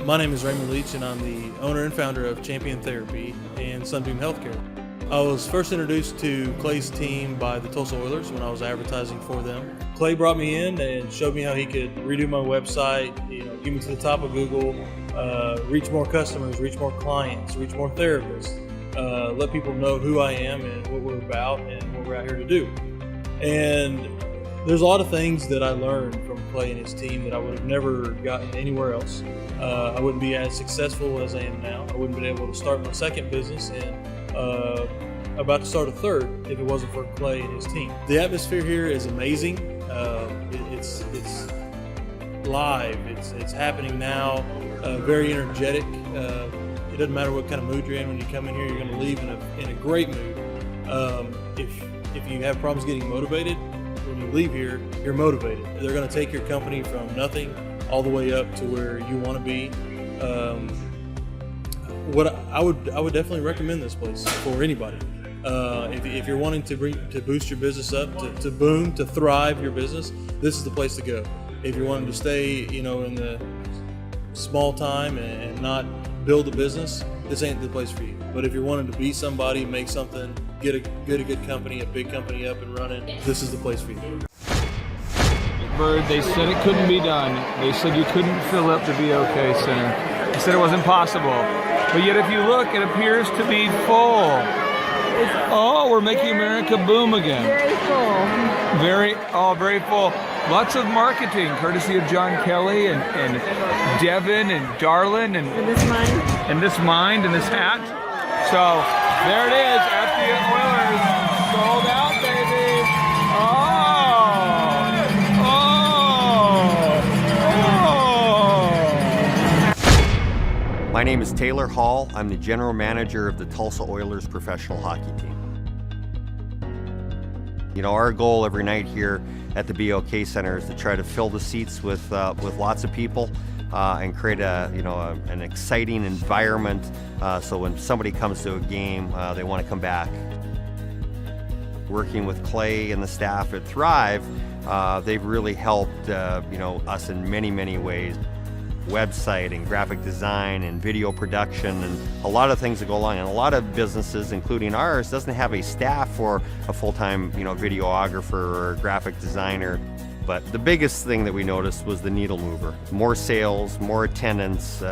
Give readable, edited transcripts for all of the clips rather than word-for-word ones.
My name is Raymond Leach, and I'm the owner and founder of Champion Therapy and Sunbeam Healthcare. I was first introduced to Clay's team by the Tulsa Oilers when I was advertising for them. Clay brought me in and showed me how he could redo my website, get me to the top of Google, reach more customers, reach more clients, reach more therapists, let people know who I am and what we're about and what we're out here to do. And there's a lot of things that I learned from Clay and his team that I would have never gotten anywhere else. I wouldn't be as successful as I am now. I wouldn't have been able to start my second business and about to start a third if it wasn't for Clay and his team. The atmosphere here is amazing. It's live. It's happening now. Very energetic. It doesn't matter what kind of mood you're in when you come in here. You're going to leave in a great mood. If you have problems getting motivated, when you leave here, you're motivated. They're going to take your company from nothing all the way up to where you want to be. What I would definitely recommend this place for anybody. If you're wanting to boost your business up, to boom, to thrive your business, this is the place to go. If you're wanting to stay, in the small time and not build a business, this ain't the place for you. But if you're wanting to be somebody, make something, get a good company, a big company up and running, this is the place for you. Bird, they said it couldn't be done. They said you couldn't fill up the BOK Center. They said it was impossible. But yet if you look, it appears to be full. Oh, we're making America boom again. Very full. Very full. Lots of marketing, courtesy of John Kelly and Devin and Darlin and this mind. And this mind and this hat. So there it is at the Oilers. Sold out, baby. My name is Taylor Hall. I'm the general manager of the Tulsa Oilers professional hockey team. Our goal every night here at the BOK Center is to try to fill the seats with lots of people and create an exciting environment so when somebody comes to a game, they want to come back. Working with Clay and the staff at Thrive, they've really helped us in many ways. Website and graphic design and video production and a lot of things that go along. And a lot of businesses, including ours, doesn't have a staff or a full-time videographer or graphic designer. But the biggest thing that we noticed was the needle mover. More sales, more attendance,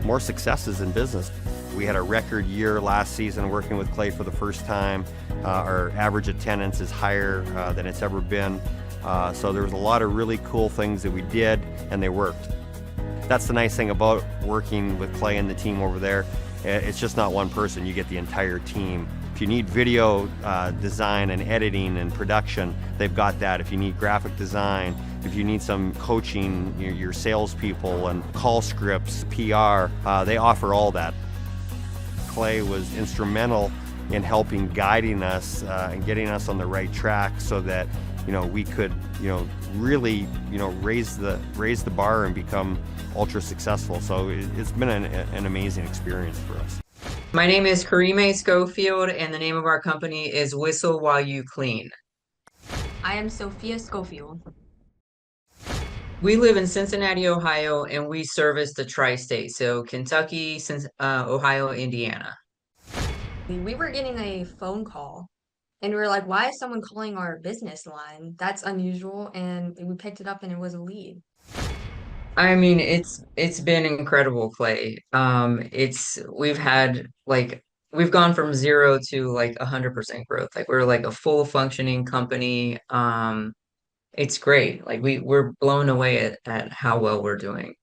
more successes in business. We had a record year last season working with Clay for the first time. Our average attendance is higher than it's ever been. So there was a lot of really cool things that we did and they worked. That's the nice thing about working with Clay and the team over there. It's just not one person, you get the entire team. If you need video design and editing and production, they've got that. If you need graphic design, if you need some coaching, your salespeople and call scripts, PR, they offer all that. Clay was instrumental in helping guiding us and getting us on the right track so that we could really raise the bar and become ultra successful. So it's been an amazing experience for us. My name is Karime Schofield, and the name of our company is Whistle While You Clean. I am Sophia Schofield. We live in Cincinnati, Ohio, and we service the tri-state, so Kentucky, Ohio, Indiana. We were getting a phone call, and we were like, why is someone calling our business line? That's unusual, and we picked it up, and it was a lead. I mean, it's been incredible, Clay. We've gone from 0 to 100% growth. We're a full functioning company. It's great. We're blown away at how well we're doing.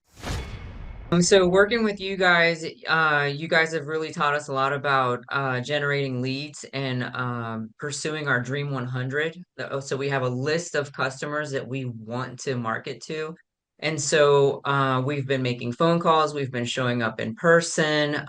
So working with you guys have really taught us a lot about generating leads and pursuing our Dream 100. So we have a list of customers that we want to market to. And so we've been making phone calls, we've been showing up in person.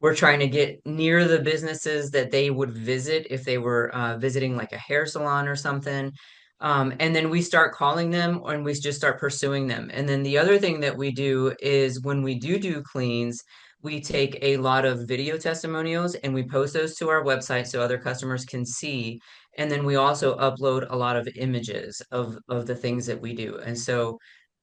We're trying to get near the businesses that they would visit if they were visiting a hair salon or something. And then we start calling them and we just start pursuing them. And then the other thing that we do is when we do cleans, we take a lot of video testimonials and we post those to our website so other customers can see. And then we also upload a lot of images of the things that we do. And so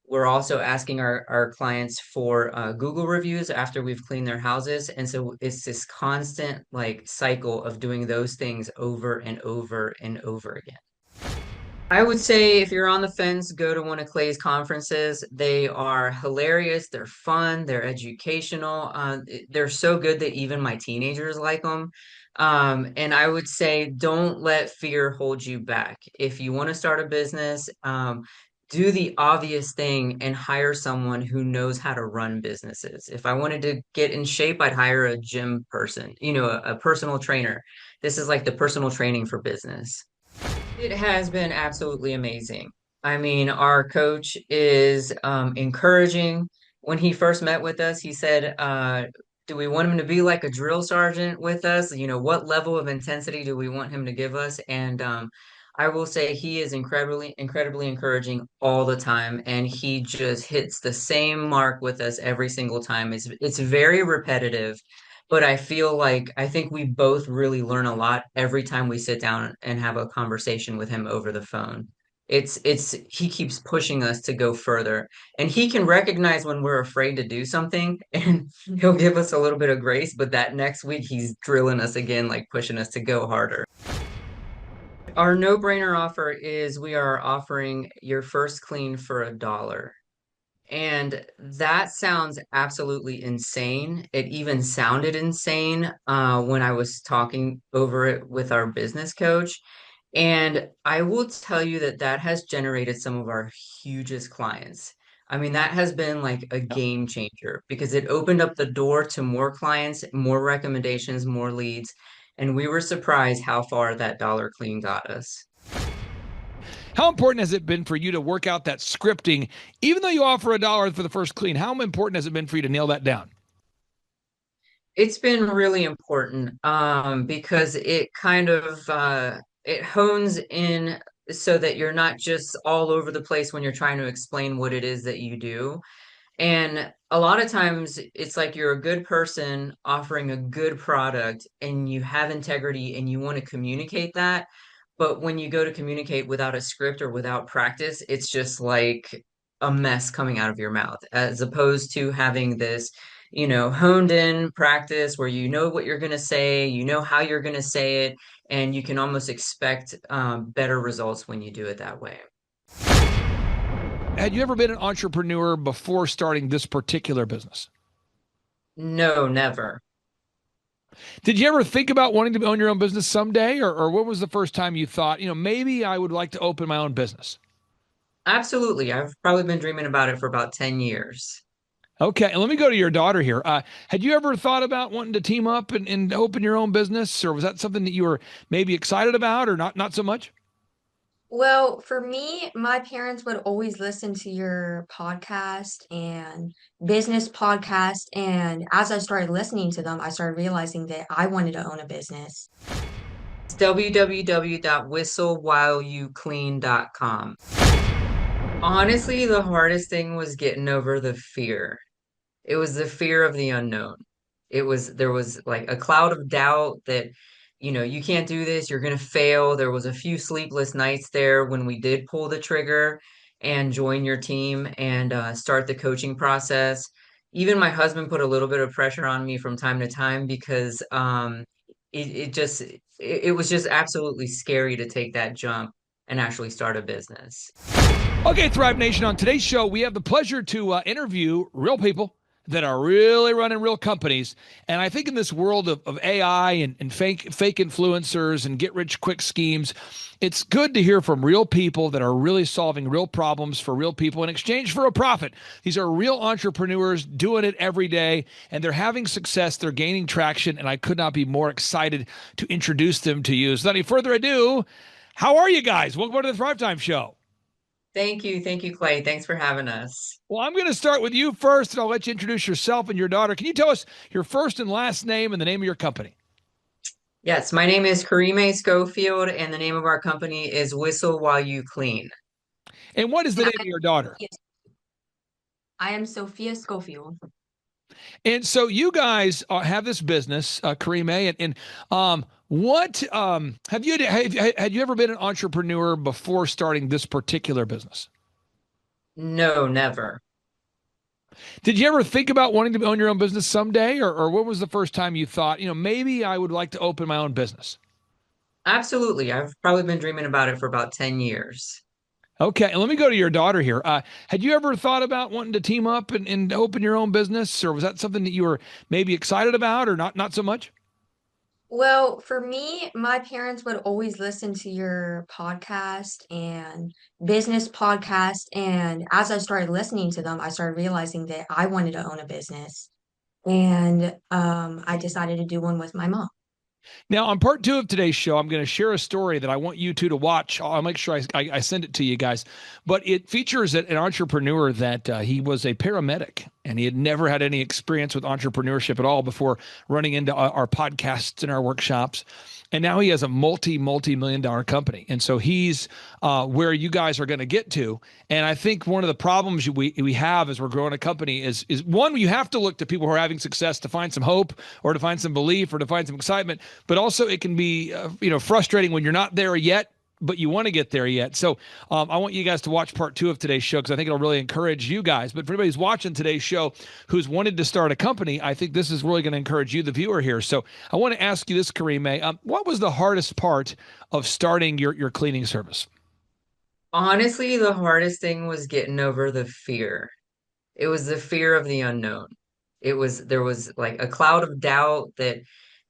we're also asking our clients for Google reviews after we've cleaned their houses. And so it's this constant like cycle of doing those things over and over and over again. I would say if you're on the fence, go to one of Clay's conferences. They are hilarious, they're fun, they're educational. They're so good that even my teenagers like them. And I would say don't let fear hold you back. If you want to start a business, do the obvious thing and hire someone who knows how to run businesses. If I wanted to get in shape, I'd hire a gym person, a personal trainer. This is like the personal training for business. It has been absolutely amazing. I mean, our coach is encouraging. When he first met with us, he said, do we want him to be like a drill sergeant with us? What level of intensity do we want him to give us? And I will say he is incredibly encouraging all the time, and he just hits the same mark with us every single time. It's very repetitive, but I think we both really learn a lot every time we sit down and have a conversation with him over the phone. He keeps pushing us to go further, and he can recognize when we're afraid to do something, and he'll give us a little bit of grace, but that next week he's drilling us again, like pushing us to go harder. Our no-brainer offer is we are offering your first clean for $1. And that sounds absolutely insane. It even sounded insane when I was talking over it with our business coach. And I will tell you that that has generated some of our hugest clients. I mean, that has been like a game changer because it opened up the door to more clients, more recommendations, more leads. And we were surprised how far that dollar clean got us. How important has it been for you to work out that scripting, even though you offer $1 for the first clean? How important has it been for you to nail that down? It's been really important because it kind of it hones in so that you're not just all over the place when you're trying to explain what it is that you do. And a lot of times it's like you're a good person offering a good product and you have integrity and you want to communicate that. But when you go to communicate without a script or without practice, it's just like a mess coming out of your mouth, as opposed to having this, honed in practice where you know what you're going to say, you know how you're going to say it, and you can almost expect better results when you do it that way. Had you ever been an entrepreneur before starting this particular business? No, never. Did you ever think about wanting to own your own business someday? Or what was the first time you thought, maybe I would like to open my own business? Absolutely. I've probably been dreaming about it for about 10 years. Okay, and let me go to your daughter here. Had you ever thought about wanting to team up and open your own business, or was that something that you were maybe excited about, or not so much? Well, for me, my parents would always listen to your podcast and business podcast. And as I started listening to them, I started realizing that I wanted to own a business. It's www.whistlewhileyouclean.com. Honestly, the hardest thing was getting over the fear. It was the fear of the unknown. There was like a cloud of doubt that, you can't do this, you're gonna fail. There was a few sleepless nights there when we did pull the trigger and join your team and start the coaching process. Even my husband put a little bit of pressure on me from time to time because it was just absolutely scary to take that jump and actually start a business. Okay, Thrive Nation, on today's show, we have the pleasure to interview real people that are really running real companies. And I think in this world of AI and fake influencers and get-rich-quick schemes, it's good to hear from real people that are really solving real problems for real people in exchange for a profit. These are real entrepreneurs doing it every day, and they're having success. They're gaining traction, and I could not be more excited to introduce them to you. So without any further ado, how are you guys? Welcome to the Thrivetime Show. Thank you. Thank you, Clay. Thanks for having us. Well, I'm going to start with you first, and I'll let you introduce yourself and your daughter. Can you tell us your first and last name and the name of your company? Yes, my name is Karime Schofield, and the name of our company is Whistle While You Clean. And what is the And name of your daughter? I am Sophia Schofield. And so you guys have this business, Karime, and what had you ever been an entrepreneur before starting this particular business? No, never. Did you ever think about wanting to own your own business someday, or when was the first time you thought, maybe I would like to open my own business? Absolutely. I've probably been dreaming about it for about 10 years. Okay, and let me go to your daughter here. Had you ever thought about wanting to team up and open your own business, or was that something that you were maybe excited about, or not so much? Well, for me, my parents would always listen to your podcast and business podcast. And as I started listening to them, I started realizing that I wanted to own a business. And I decided to do one with my mom. Now, on part two of today's show, I'm going to share a story that I want you two to watch. I'll make sure I send it to you guys. But it features an entrepreneur that he was a paramedic and he had never had any experience with entrepreneurship at all before running into our podcasts and our workshops. And now he has a multi-million dollar company. And so he's where you guys are going to get to. And I think one of the problems we have as we're growing a company is one, you have to look to people who are having success to find some hope or to find some belief or to find some excitement. But also it can be frustrating when you're not there yet, but you want to get there yet. So I want you guys to watch part two of today's show because I think it'll really encourage you guys. But for anybody who's watching today's show who's wanted to start a company, I think this is really going to encourage you, the viewer here. So I want to ask you this, Karime. What was the hardest part of starting your cleaning service? Honestly, the hardest thing was getting over the fear. It was the fear of the unknown. There was like a cloud of doubt that,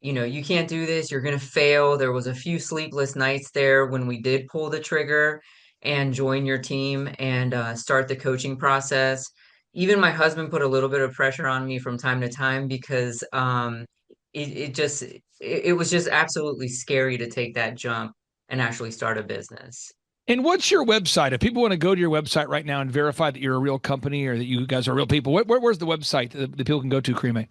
you can't do this, you're gonna fail. There was a few sleepless nights there when we did pull the trigger and join your team and start the coaching process. Even my husband put a little bit of pressure on me from time to time because it was just absolutely scary to take that jump and actually start a business. And what's your website? If people want to go to your website right now and verify that you're a real company or that you guys are real people, where's the website that people can go to, Karime?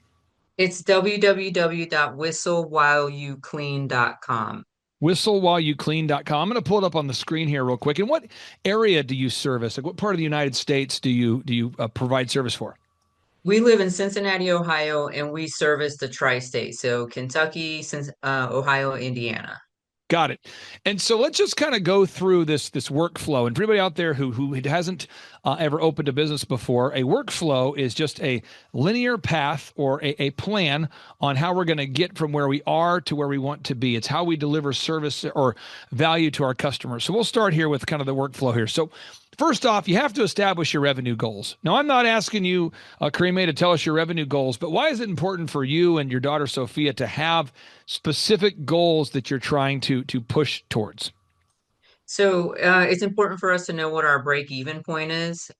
It's www.whistlewhileyouclean.com. Whistlewhileyouclean.com. I'm going to pull it up on the screen here real quick. And what area do you service? Like what part of the United States do you provide service for? We live in Cincinnati, Ohio, and we service the tri-state, so Kentucky, Ohio, Indiana. Got it. And so let's just kind of go through this workflow. And for anybody out there who hasn't ever opened a business before, a workflow is just a linear path or a plan on how we're going to get from where we are to where we want to be. It's how we deliver service or value to our customers. So we'll start here with kind of the workflow here. So first off, you have to establish your revenue goals. Now, I'm not asking you, Karime, to tell us your revenue goals, but why is it important for you and your daughter, Sophia, to have specific goals that you're trying to push towards? So it's important for us to know what our break-even point is.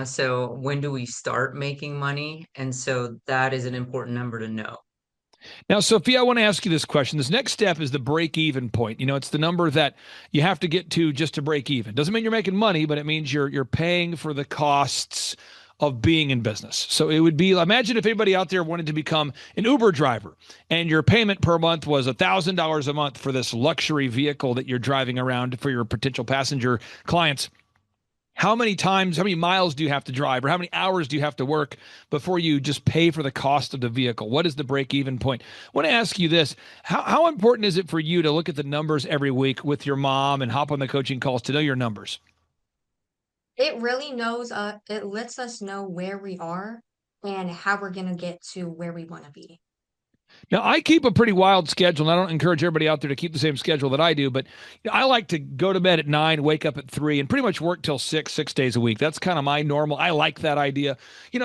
So when do we start making money? And so that is an important number to know. Now, Sophia, I want to ask you this question. This next step is the break even point. It's the number that you have to get to just to break even. Doesn't mean you're making money, but it means you're paying for the costs of being in business. So it would be, imagine if anybody out there wanted to become an Uber driver and your payment per month was $1,000 a month for this luxury vehicle that you're driving around for your potential passenger clients. How many miles do you have to drive, or how many hours do you have to work before you just pay for the cost of the vehicle? What is the break even point? I want to ask you this. How important is it for you to look at the numbers every week with your mom and hop on the coaching calls to know your numbers? It really it lets us know where we are and how we're going to get to where we want to be. Now, I keep a pretty wild schedule, and I don't encourage everybody out there to keep the same schedule that I do, but I like to go to bed at 9, wake up at 3, and pretty much work till 6 days a week. That's kind of my normal. I like that idea.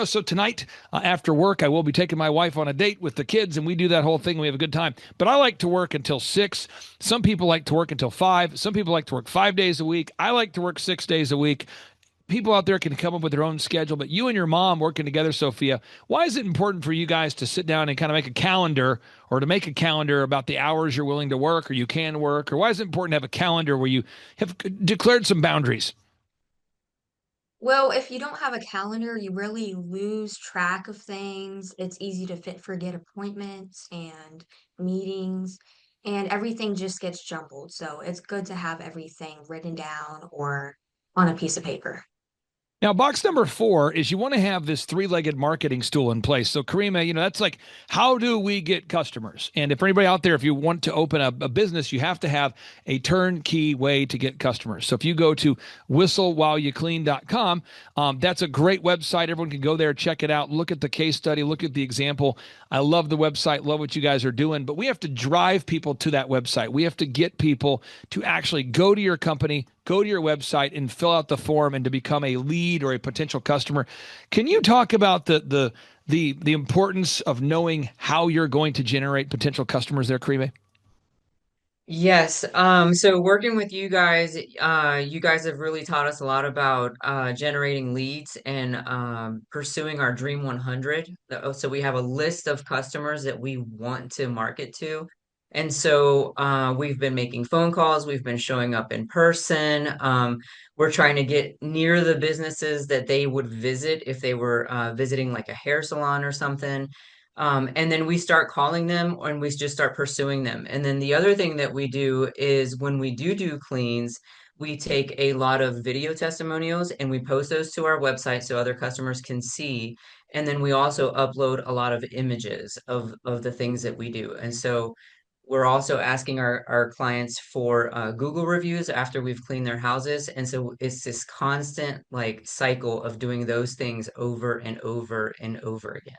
So tonight after work, I will be taking my wife on a date with the kids, and we do that whole thing. We have a good time. But I like to work until 6. Some people like to work until 5. Some people like to work 5 days a week. I like to work 6 days a week. People out there can come up with their own schedule, but you and your mom working together, Sophia, why is it important for you guys to sit down and kind of make a calendar, or to make a calendar about the hours you're willing to work or you can work? Or why is it important to have a calendar where you have declared some boundaries? Well, if you don't have a calendar, you really lose track of things. It's easy to forget appointments and meetings, and everything just gets jumbled. So it's good to have everything written down or on a piece of paper. Now, box number 4 is you want to have this three-legged marketing stool in place. So, Karima, that's like, how do we get customers? And if anybody out there, if you want to open a business, you have to have a turnkey way to get customers. So if you go to whistlewhileyouclean.com, that's a great website. Everyone can go there, check it out, look at the case study, look at the example. I love the website, love what you guys are doing, but we have to drive people to that website. We have to get people to actually go to your company, go to your website and fill out the form and to become a lead or a potential customer. Can you talk about the importance of knowing how you're going to generate potential customers there, Karime? Yes. So working with you guys have really taught us a lot about generating leads and pursuing our Dream 100. So we have a list of customers that we want to market to. And so we've been making phone calls, we've been showing up in person. We're trying to get near the businesses that they would visit if they were visiting like a hair salon or something. And then we start calling them and we just start pursuing them. And then the other thing that we do is when we do cleans, we take a lot of video testimonials and we post those to our website so other customers can see. And then we also upload a lot of images of the things that we do. And so we're also asking our clients for Google reviews after we've cleaned their houses. And so it's this constant like cycle of doing those things over and over and over again.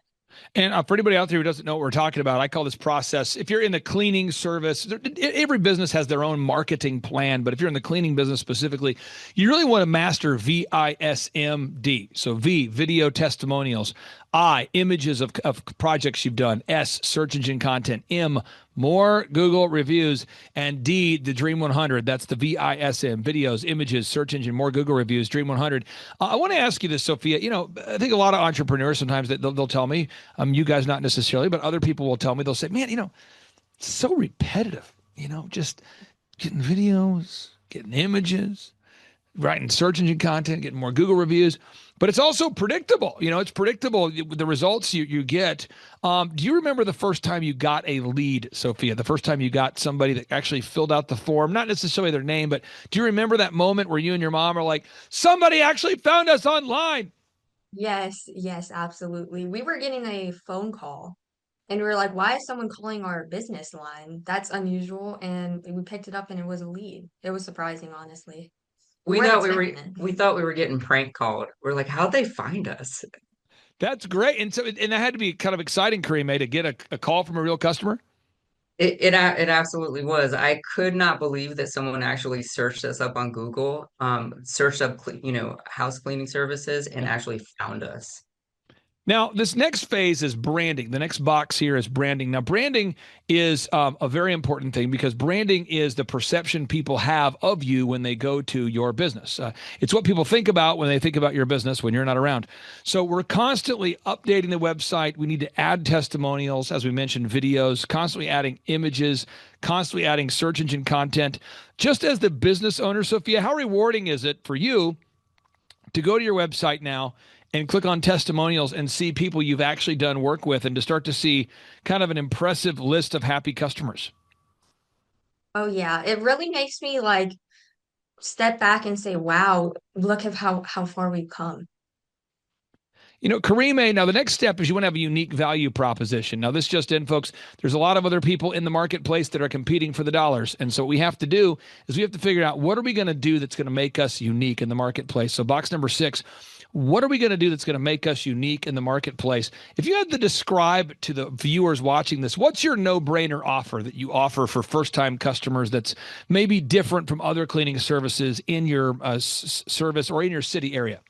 And for anybody out there who doesn't know what we're talking about, I call this process. If you're in the cleaning service, every business has their own marketing plan. But if you're in the cleaning business specifically, you really want to master VISMD. So V, video testimonials. I, images of projects you've done. S, search engine content. M, more Google reviews. And D, the Dream 100. That's the VISM, videos, images, search engine, more Google reviews, Dream 100. I want to ask you this, Sophia. I think a lot of entrepreneurs sometimes they'll tell me, you guys not necessarily, but other people will tell me, they'll say, man, it's so repetitive, just getting videos, getting images, writing search engine content, getting more Google reviews. But it's also predictable. It's predictable, the results you get. Do you remember the first time you got a lead, Sophia? The first time you got somebody that actually filled out the form, not necessarily their name, but do you remember that moment where you and your mom are like, somebody actually found us online? Yes, yes, absolutely. We were getting a phone call and we were like, why is someone calling our business line? That's unusual. And we picked it up and it was a lead. It was surprising, honestly. We We weren't thought we expecting were it. we thought we were getting prank called. We're like, how'd they find us? That's great. And that had to be kind of exciting, Kareem, to get a call from a real customer. It absolutely was. I could not believe that someone actually searched us up on Google, searched up, house cleaning services and Yeah. actually found us. Now, this next phase is branding. The next box here is branding. Now, branding is a very important thing because branding is the perception people have of you when they go to your business. It's what people think about when they think about your business when you're not around. So we're constantly updating the website. We need to add testimonials, as we mentioned, videos, constantly adding images, constantly adding search engine content. Just as the business owner, Sophia, how rewarding is it for you to go to your website now and click on testimonials and see people you've actually done work with and to start to see kind of an impressive list of happy customers? Oh yeah, it really makes me like step back and say, wow, look at how far we've come. Karime, now the next step is you want to have a unique value proposition. Now, this just in, folks, there's a lot of other people in the marketplace that are competing for the dollars. And so what we have to do is we have to figure out what are we going to do that's going to make us unique in the marketplace. So box number 6, what are we going to do that's going to make us unique in the marketplace? If you had to describe to the viewers watching this, what's your no-brainer offer that you offer for first-time customers that's maybe different from other cleaning services in your service or in your city area?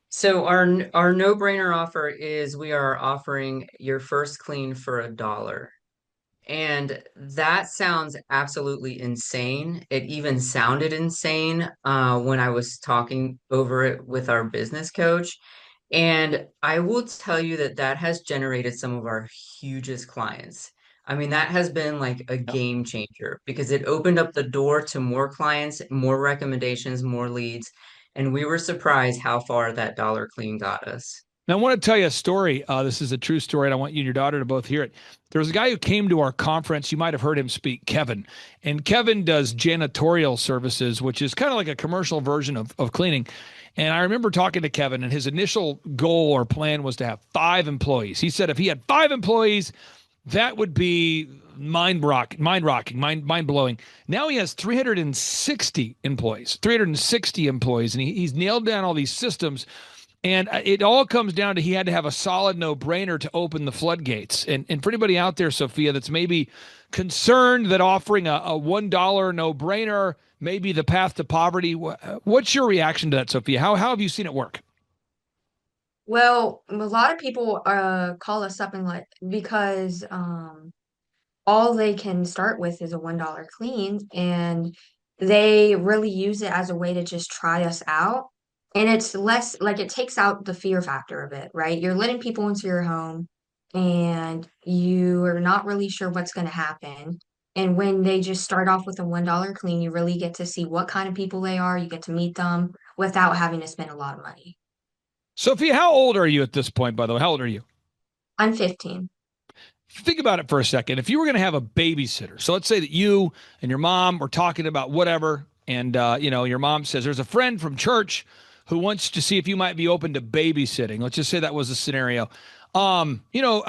So our no-brainer offer is we are offering your first clean for $1. And that sounds absolutely insane. It even sounded insane when I was talking over it with our business coach. And I will tell you that that has generated some of our hugest clients. I mean, that has been like a game changer because it opened up the door to more clients, more recommendations, more leads. And we were surprised how far that dollar clean got us. Now, I want to tell you a story. This is a true story, and I want you and your daughter to both hear it. There was a guy who came to our conference. You might have heard him speak, Kevin. And Kevin does janitorial services, which is kind of like a commercial version of cleaning. And I remember talking to Kevin, and his initial goal or plan was to have 5 employees. He said if he had 5 employees, that would be mind-blowing. Now he has 360 employees, and he's nailed down all these systems. And it all comes down to he had to have a solid no-brainer to open the floodgates. And for anybody out there, Sophia, that's maybe concerned that offering a $1 no-brainer may be the path to poverty, what's your reaction to that, Sophia? How have you seen it work? Well, a lot of people call us up and like because all they can start with is a $1 clean, and they really use it as a way to just try us out. And it's less like it takes out the fear factor of it, right? You're letting people into your home and you are not really sure what's going to happen. And when they just start off with a $1 clean, you really get to see what kind of people they are. You get to meet them without having to spend a lot of money. Sophia, how old are you at this point, by the way? How old are you? I'm 15. Think about it for a second. If you were going to have a babysitter, so let's say that you and your mom were talking about whatever, and your mom says there's a friend from church who wants to see if you might be open to babysitting. Let's just say that was a scenario. I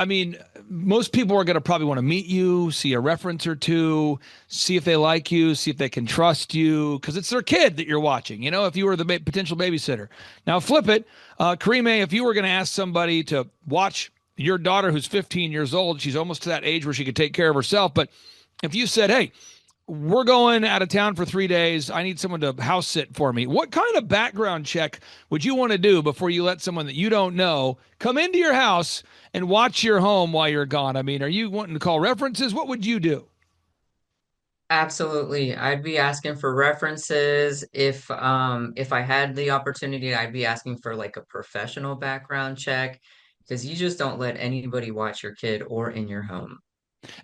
mean, most people are going to probably want to meet you, see a reference or two, see if they like you, see if they can trust you, because it's their kid that you're watching, if you were the potential babysitter. Now, flip it. Karime, if you were going to ask somebody to watch your daughter who's 15 years old, she's almost to that age where she could take care of herself. But if you said, hey, we're going out of town for 3 days, I need someone to house sit for me, what kind of background check would you want to do before you let someone that you don't know come into your house and watch your home while you're gone? I mean, are you wanting to call references? What would you do? Absolutely. I'd be asking for references. If I had the opportunity, I'd be asking for like a professional background check because you just don't let anybody watch your kid or in your home.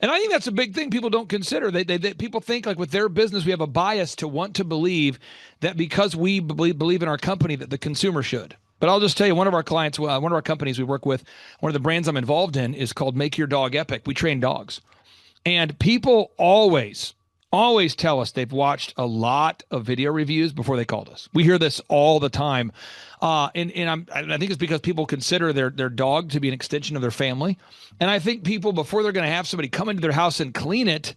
And I think that's a big thing people don't consider. They people think like with their business, we have a bias to want to believe that because we believe in our company that the consumer should. But I'll just tell you, one of our clients, one of our companies we work with, one of the brands I'm involved in is called Make Your Dog Epic. We train dogs. And people always tell us they've watched a lot of video reviews before they called us. We hear this all the time. I think it's because people consider their dog to be an extension of their family. And I think people, before they're going to have somebody come into their house and clean it,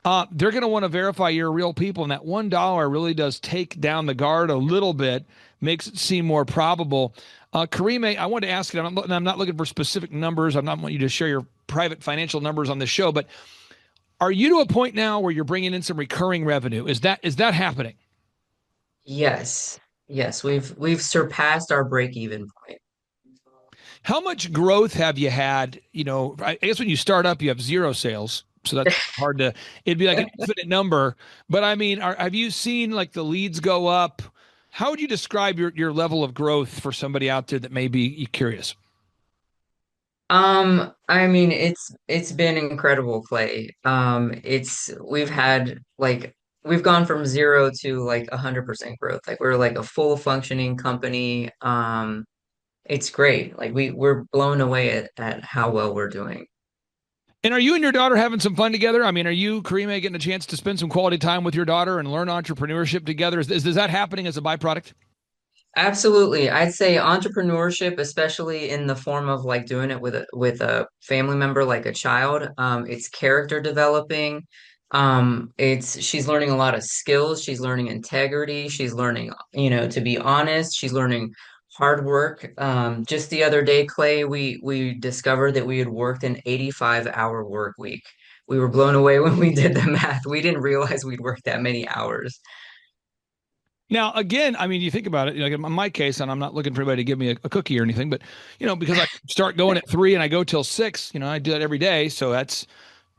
they're going to want to verify you're real people. And that $1 really does take down the guard a little bit, makes it seem more probable. Karime, I wanted to ask you, I'm not looking for specific numbers. I'm not wanting you to share your private financial numbers on this show, but are you to a point now where you're bringing in some recurring revenue? Is that happening? Yes. Yes, we've surpassed our break-even point. How much growth have you had? I guess when you start up, you have zero sales. So that's hard to, it'd be like an infinite number. But I mean, have you seen like the leads go up? How would you describe your level of growth for somebody out there that may be curious? I mean, it's been incredible, Clay. We've gone from 0 to like 100% growth. Like we're like a full functioning company. It's great. Like we're blown away at how well we're doing. And are you and your daughter having some fun together? I mean, are you, Karime, getting a chance to spend some quality time with your daughter and learn entrepreneurship together? Is that happening as a byproduct? Absolutely. I'd say entrepreneurship, especially in the form of like doing it with a family member like a child, it's character developing. It's she's learning a lot of skills, she's learning integrity, she's learning, to be honest, she's learning hard work. Just the other day, Clay, we discovered that we had worked an 85-hour work week. We were blown away when we did the math. We didn't realize we'd worked that many hours. Now, again, I mean, you think about it, like in my case, and I'm not looking for anybody to give me a cookie or anything, but, because I start going at 3 and I go till 6, I do that every day. So that's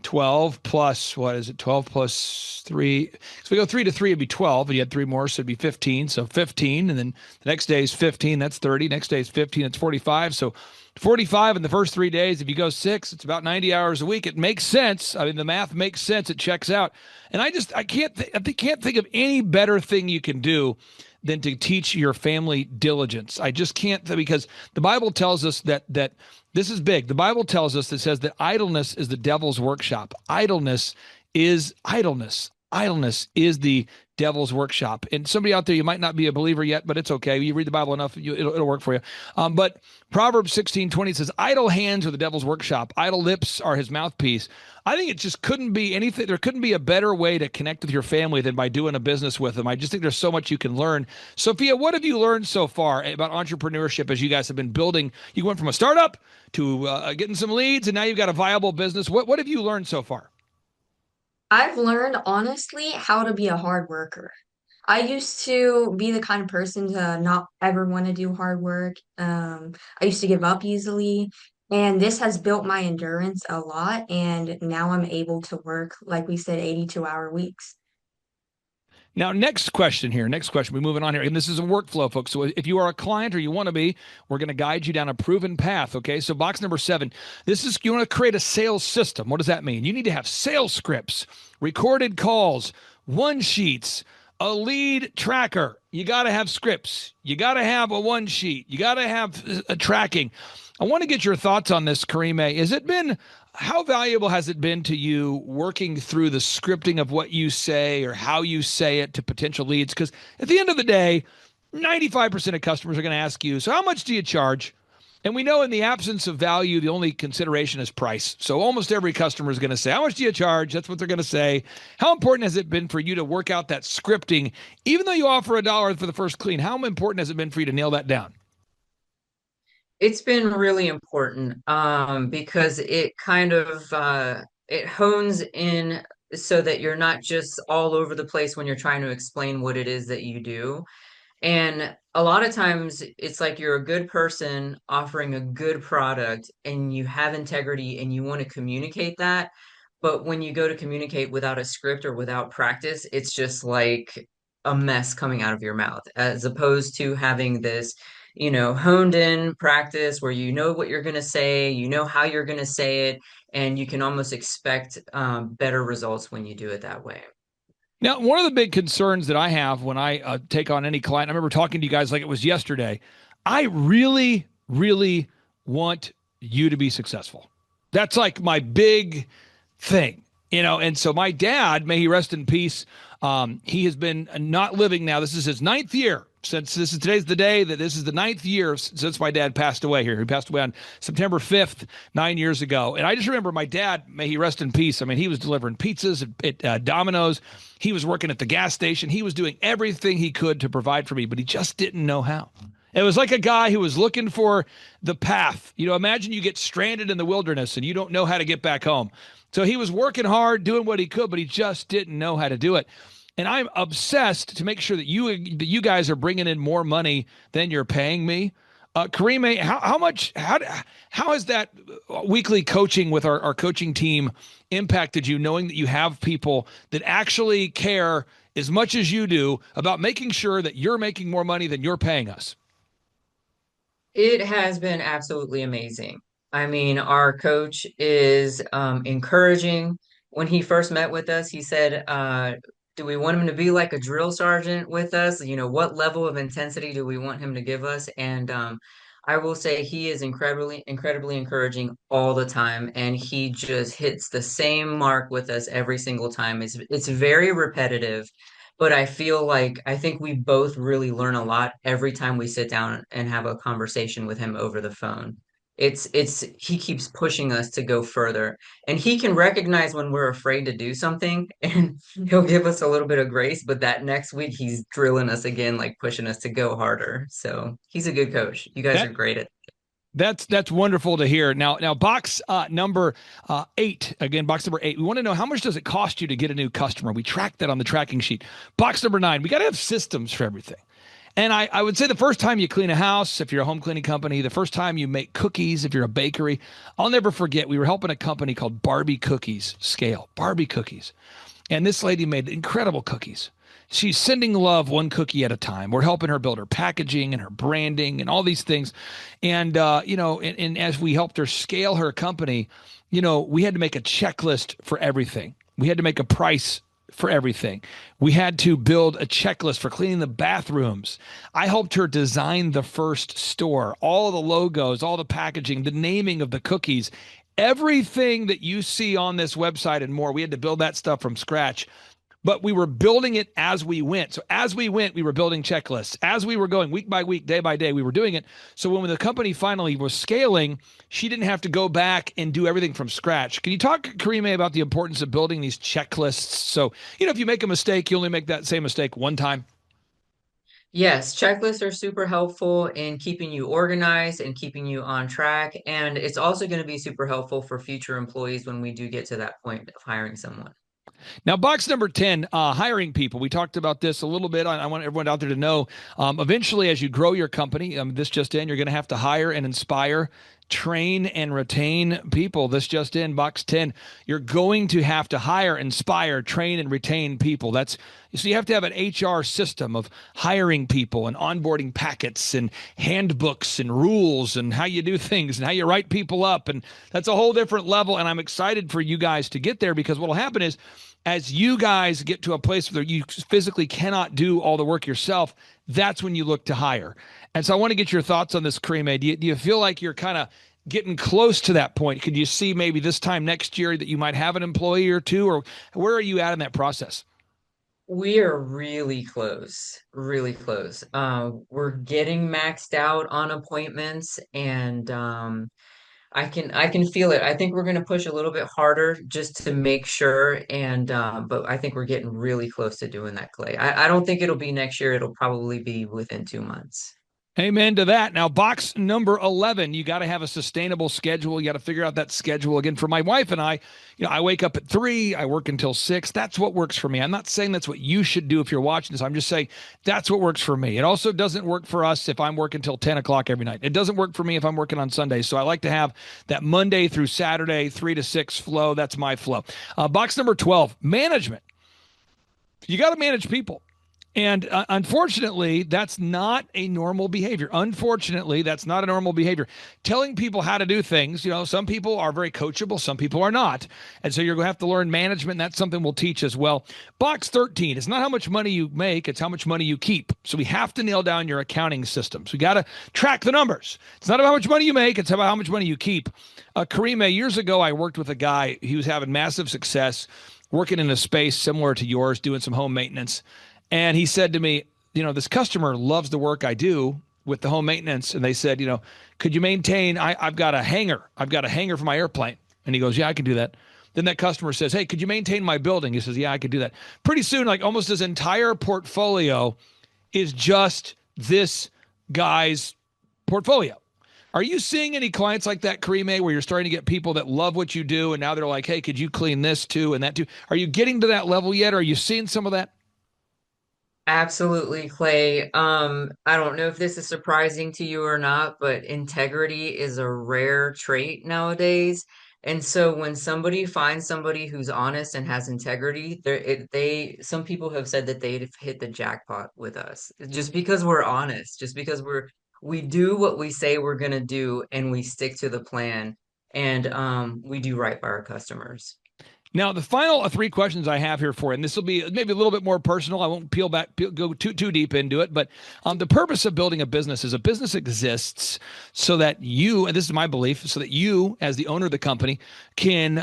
12 plus, what is it? 12 plus 3. So we go 3 to 3, it'd be 12. And you had 3 more, so it'd be 15. So 15. And then the next day is 15. That's 30. Next day is 15. It's 45. So 45 in the first 3 days. If you go 6, it's about 90 hours a week. It makes sense. I mean, the math makes sense. It checks out. And I can't think of any better thing you can do than to teach your family diligence. I just can't, because the Bible tells us that this is big. The Bible tells us that says that idleness is the devil's workshop. Idleness is idleness. Idleness is the devil's workshop. And somebody out there, you might not be a believer yet, but it's okay. You read the Bible enough, it'll work for you. But Proverbs 16:20 says, idle hands are the devil's workshop. Idle lips are his mouthpiece. I think it just couldn't be anything. There couldn't be a better way to connect with your family than by doing a business with them. I just think there's so much you can learn. Sophia, what have you learned so far about entrepreneurship as you guys have been building? You went from a startup to getting some leads, and now you've got a viable business. What have you learned so far? I've learned honestly how to be a hard worker. I used to be the kind of person to not ever want to do hard work. I used to give up easily, and this has built my endurance a lot. And now I'm able to work, like we said, 82-hour weeks. Now, next question here. Next question. We're moving on here. And this is a workflow, folks. So if you are a client or you want to be, we're going to guide you down a proven path. Okay. So box number 7, you want to create a sales system. What does that mean? You need to have sales scripts, recorded calls, one sheets, a lead tracker. You got to have scripts. You got to have a one sheet. You got to have a tracking. I want to get your thoughts on this, Karime. How valuable has it been to you working through the scripting of what you say or how you say it to potential leads? Because at the end of the day, 95% of customers are going to ask you, so how much do you charge? And we know in the absence of value, the only consideration is price. So almost every customer is going to say, how much do you charge? That's what they're going to say. How important has it been for you to work out that scripting? Even though you offer $1 for the first clean, how important has it been for you to nail that down? It's been really important because it kind of it hones in so that you're not just all over the place when you're trying to explain what it is that you do. And a lot of times it's like you're a good person offering a good product and you have integrity and you want to communicate that. But when you go to communicate without a script or without practice, it's just like a mess coming out of your mouth, as opposed to having this, honed in practice where you know what you're going to say, you know how you're going to say it, and you can almost expect better results when you do it that way. Now, one of the big concerns that I have when I take on any client, I remember talking to you guys like it was yesterday. I really, really want you to be successful. That's like my big thing, and so my dad, may he rest in peace, he has been not living now. This is his 9th year since today's the day that this is the 9th year since my dad passed away here. He passed away on September 5th, 9 years ago. And I just remember my dad, may he rest in peace. I mean, he was delivering pizzas at Domino's. He was working at the gas station. He was doing everything he could to provide for me, but he just didn't know how. It was like a guy who was looking for the path. Imagine you get stranded in the wilderness and you don't know how to get back home. So he was working hard, doing what he could, but he just didn't know how to do it. And I'm obsessed to make sure that you guys are bringing in more money than you're paying me. Karime, how has that weekly coaching with our coaching team impacted you, knowing that you have people that actually care as much as you do about making sure that you're making more money than you're paying us? It has been absolutely amazing. I mean, our coach is encouraging. When he first met with us, he said, do we want him to be like a drill sergeant with us? What level of intensity do we want him to give us? And I will say he is incredibly, incredibly encouraging all the time. And he just hits the same mark with us every single time. It's very repetitive, but I think we both really learn a lot every time we sit down and have a conversation with him over the phone. He keeps pushing us to go further, and he can recognize when we're afraid to do something, and he'll give us a little bit of grace, but that next week he's drilling us again, like pushing us to go harder. So he's a good coach. You guys are great at That's wonderful to hear. Now, box number 8, again, box number 8. We want to know, how much does it cost you to get a new customer? We track that on the tracking sheet. Box number 9, we got to have systems for everything. And I would say the first time you clean a house, if you're a home cleaning company, the first time you make cookies, if you're a bakery, I'll never forget, we were helping a company called Barbie Cookies scale, Barbie Cookies. And this lady made incredible cookies. She's sending love one cookie at a time. We're helping her build her packaging and her branding and all these things. And, and as we helped her scale her company, we had to make a checklist for everything. We had to make a price for everything. We had to build a checklist for cleaning the bathrooms. I helped her design the first store, all the logos, all the packaging, the naming of the cookies, everything that you see on this website and more. We had to build that stuff from scratch, but we were building it as we went. So as we went, we were building checklists. As we were going week by week, day by day, we were doing it. So when the company finally was scaling, she didn't have to go back and do everything from scratch. Can you talk, Karime, about the importance of building these checklists? So, if you make a mistake, you only make that same mistake one time. Yes, checklists are super helpful in keeping you organized and keeping you on track. And it's also going to be super helpful for future employees when we do get to that point of hiring someone. Now, box number 10, hiring people. We talked about this a little bit. I want everyone out there to know, eventually, as you grow your company, this just in, you're going to have to hire and inspire, train and retain people. This just in, box 10, you're going to have to hire, inspire, train, and retain people. So you have to have an HR system of hiring people and onboarding packets and handbooks and rules and how you do things and how you write people up. And that's a whole different level. And I'm excited for you guys to get there, because what will happen is, as you guys get to a place where you physically cannot do all the work yourself, that's when you look to hire. And so I want to get your thoughts on this, Karime. Do you feel like you're kind of getting close to that point? Could you see maybe this time next year that you might have an employee or two, or where are you at in that process? We are really close, really close. We're getting maxed out on appointments, and I can feel it. I think we're going to push a little bit harder just to make sure. And but I think we're getting really close to doing that, Clay. I don't think it'll be next year. It'll probably be within 2 months. Amen to that. Now, box number 11, you got to have a sustainable schedule. You got to figure out that schedule. Again, for my wife and I, I wake up at 3, I work until 6. That's what works for me. I'm not saying that's what you should do if you're watching this. I'm just saying that's what works for me. It also doesn't work for us if I'm working till 10 o'clock every night. It doesn't work for me if I'm working on Sundays. So I like to have that Monday through Saturday, 3 to 6 flow. That's my flow. Box number 12, management. You got to manage people. And unfortunately, that's not a normal behavior. Unfortunately, that's not a normal behavior. Telling people how to do things, some people are very coachable, some people are not. And so you're going to have to learn management. And that's something we'll teach as well. Box 13, it's not how much money you make, it's how much money you keep. So we have to nail down your accounting systems. We got to track the numbers. It's not about how much money you make, it's about how much money you keep. Karime, years ago, I worked with a guy. He was having massive success, working in a space similar to yours, doing some home maintenance. And he said to me, this customer loves the work I do with the home maintenance. And they said, could you maintain, I've got a hanger. I've got a hanger for my airplane. And he goes, yeah, I can do that. Then that customer says, hey, could you maintain my building? He says, yeah, I could do that. Pretty soon, like almost his entire portfolio is just this guy's portfolio. Are you seeing any clients like that, Karime, where you're starting to get people that love what you do and now they're like, hey, could you clean this too and that too? Are you getting to that level yet? Are you seeing some of that? Absolutely, Clay. I don't know if this is surprising to you or not, but integrity is a rare trait nowadays. And so when somebody finds somebody who's honest and has integrity, some people have said that they've hit the jackpot with us just because we're honest, just because we do what we say we're gonna do and we stick to the plan, and we do right by our customers. Now, the final 3 questions I have here for you, and this will be maybe a little bit more personal. I won't go too deep into it, but the purpose of building a business is a business exists so that you, and this is my belief, so that you, as the owner of the company, can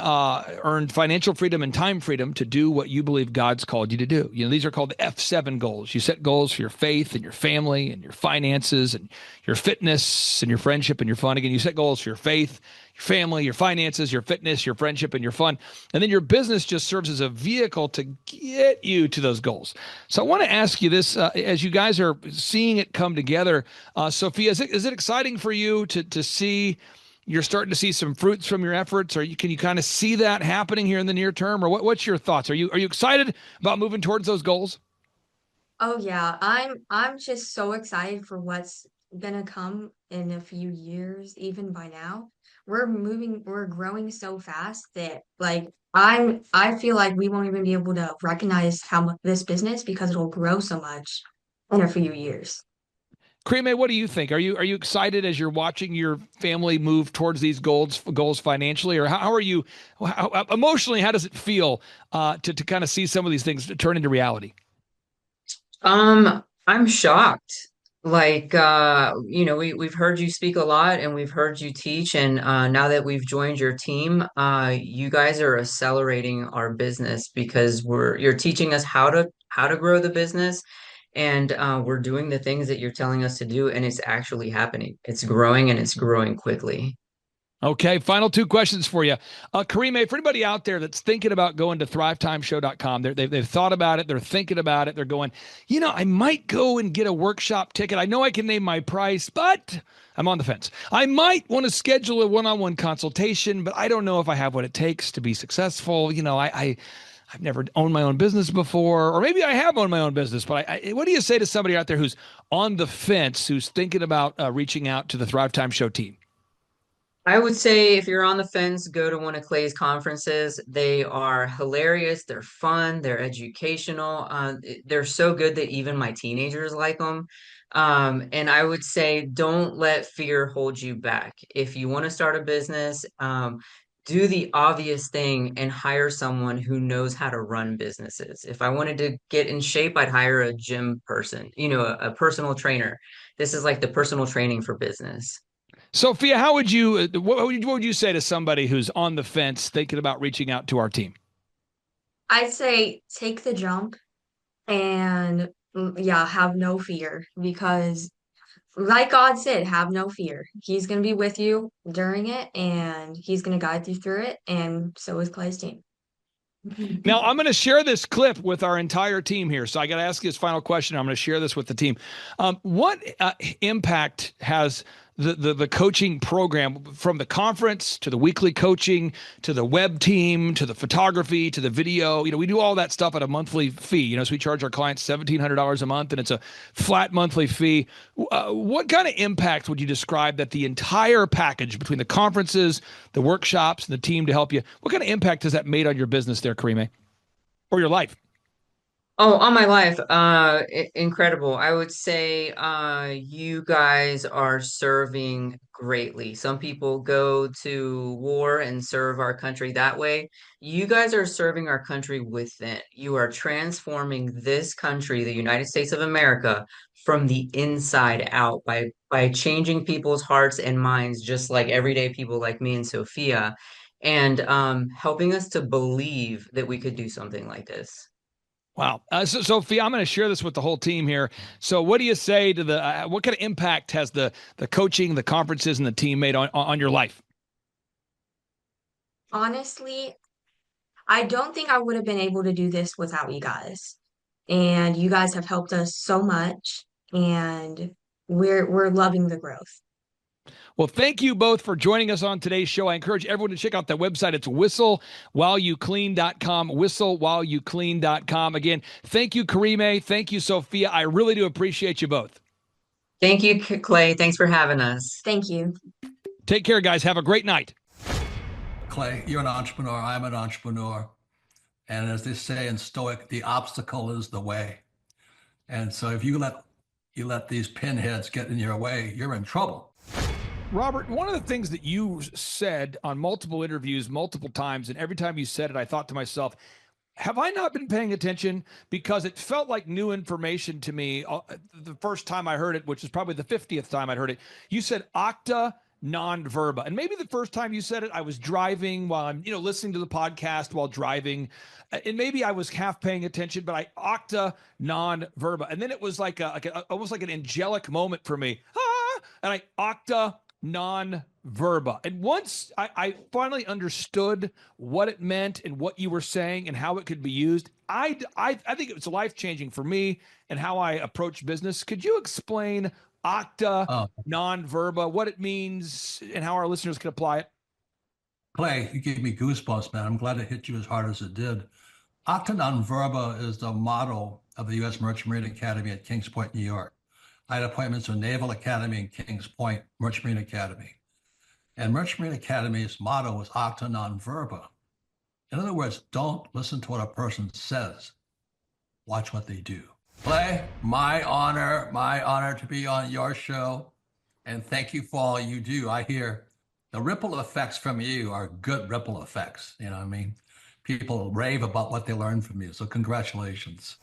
earn financial freedom and time freedom to do what you believe God's called you to do. These are called the F7 goals. You set goals for your faith and your family and your finances and your fitness and your friendship and your fun. Again, you set goals for your faith, your family, your finances, your fitness, your friendship, and your fun. And then your business just serves as a vehicle to get you to those goals. So I want to ask you this, as you guys are seeing it come together, Sophia, is it exciting for you to see you're starting to see some fruits from your efforts? Can you kind of see that happening here in the near term? Or what's your thoughts? Are you excited about moving towards those goals? Oh yeah, I'm just so excited for what's gonna come in a few years, even by now. We're growing so fast that like I feel like we won't even be able to recognize how much this business because it'll grow so much in a few years. Karime, what do you think? Are you excited as you're watching your family move towards these goals financially, or how are you emotionally? How does it feel to kind of see some of these things turn into reality? I'm shocked. Like, we've heard you speak a lot and we've heard you teach, and now that we've joined your team, you guys are accelerating our business because you're teaching us how to grow the business, and we're doing the things that you're telling us to do, and it's actually happening. It's growing and it's growing quickly. Okay, final two questions for you. Karime, for anybody out there that's thinking about going to thrivetimeshow.com, they've thought about it, they're thinking about it, they're going, I might go and get a workshop ticket. I know I can name my price, but I'm on the fence. I might want to schedule a one-on-one consultation, but I don't know if I have what it takes to be successful. I've never owned my own business before, or maybe I have owned my own business, but what do you say to somebody out there who's on the fence, who's thinking about reaching out to the Thrive Time Show team? I would say if you're on the fence, go to one of Clay's conferences. They are hilarious, they're fun, they're educational. They're so good that even my teenagers like them. And I would say don't let fear hold you back. If you want to start a business, do the obvious thing and hire someone who knows how to run businesses. If I wanted to get in shape, I'd hire a gym person, a personal trainer. This is like the personal training for business. Sophia, how would you what would you say to somebody who's on the fence thinking about reaching out to our team? I'd say take the jump and yeah, have no fear because like God said, have no fear. He's going to be with you during it and he's going to guide you through it. And so is Clay's team. Now, I'm going to share this clip with our entire team here. So I got to ask you this final question. I'm going to share this with the team. What impact has the coaching program, from the conference to the weekly coaching to the web team to the photography to the video? We do all that stuff at a monthly fee. So we charge our clients $1,700 a month, and it's a flat monthly fee. What kind of impact would you describe that the entire package between the conferences, the workshops, and the team to help you? What kind of impact has that made on your business there, Karime, or your life? Oh, all my life, incredible. I would say you guys are serving greatly. Some people go to war and serve our country that way. You guys are serving our country within. You are transforming this country, the United States of America, from the inside out by changing people's hearts and minds, just like everyday people like me and Sophia, and helping us to believe that we could do something like this. Wow. So, Sophia, I'm going to share this with the whole team here. So what do you say to what kind of impact has the coaching, the conferences, and the team made on your life? Honestly, I don't think I would have been able to do this without you guys. And you guys have helped us so much and we're loving the growth. Well, thank you both for joining us on today's show. I encourage everyone to check out the website. It's whistlewhileyouclean.com, whistlewhileyouclean.com. Again, thank you, Karime. Thank you, Sophia. I really do appreciate you both. Thank you, Clay. Thanks for having us. Thank you. Take care, guys. Have a great night. Clay, you're an entrepreneur. I'm an entrepreneur. And as they say in Stoic, the obstacle is the way. And so if you let these pinheads get in your way, you're in trouble. Robert, one of the things that you said on multiple interviews, multiple times, and every time you said it, I thought to myself, have I not been paying attention? Because it felt like new information to me the first time I heard it, which is probably the 50th time I'd heard it. You said octa non verba. And maybe the first time you said it, I was driving while I'm, listening to the podcast while driving. And maybe I was half paying attention, but I octa non verba. And then it was like almost like an angelic moment for me. And I octa non-verba. And once I finally understood what it meant and what you were saying and how it could be used, I think it was life-changing for me and how I approach business. Could you explain octa non-verba, what it means and how our listeners can apply it? Clay, you gave me goosebumps, man. I'm glad it hit you as hard as it did. Octa non verba is the motto of the U.S. Merchant Marine Academy at Kings Point, New York. I had appointments with Naval Academy and Kings Point, Merchant Marine Academy. And Merchant Marine Academy's motto was octa non verba. In other words, don't listen to what a person says. Watch what they do. Clay, my honor to be on your show. And thank you for all you do. I hear the ripple effects from you are good ripple effects. You know what I mean? People rave about what they learned from you. So congratulations.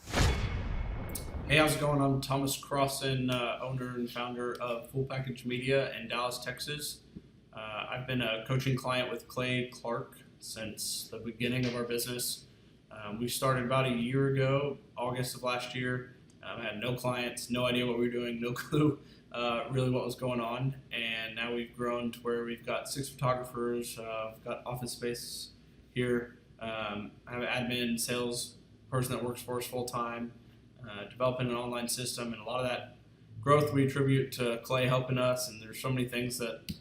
Hey, how's it going? I'm Thomas Crossan, owner and founder of Full Package Media in Dallas, Texas. I've been a coaching client with Clay Clark since the beginning of our business. We started about a year ago, August of last year. I had no clients, no idea what we were doing, no clue really what was going on. And now we've grown to where we've got 6 photographers, we've got office space here. I have an admin, sales person that works for us full time, developing an online system, and a lot of that growth we attribute to Clay helping us. And there's so many things that,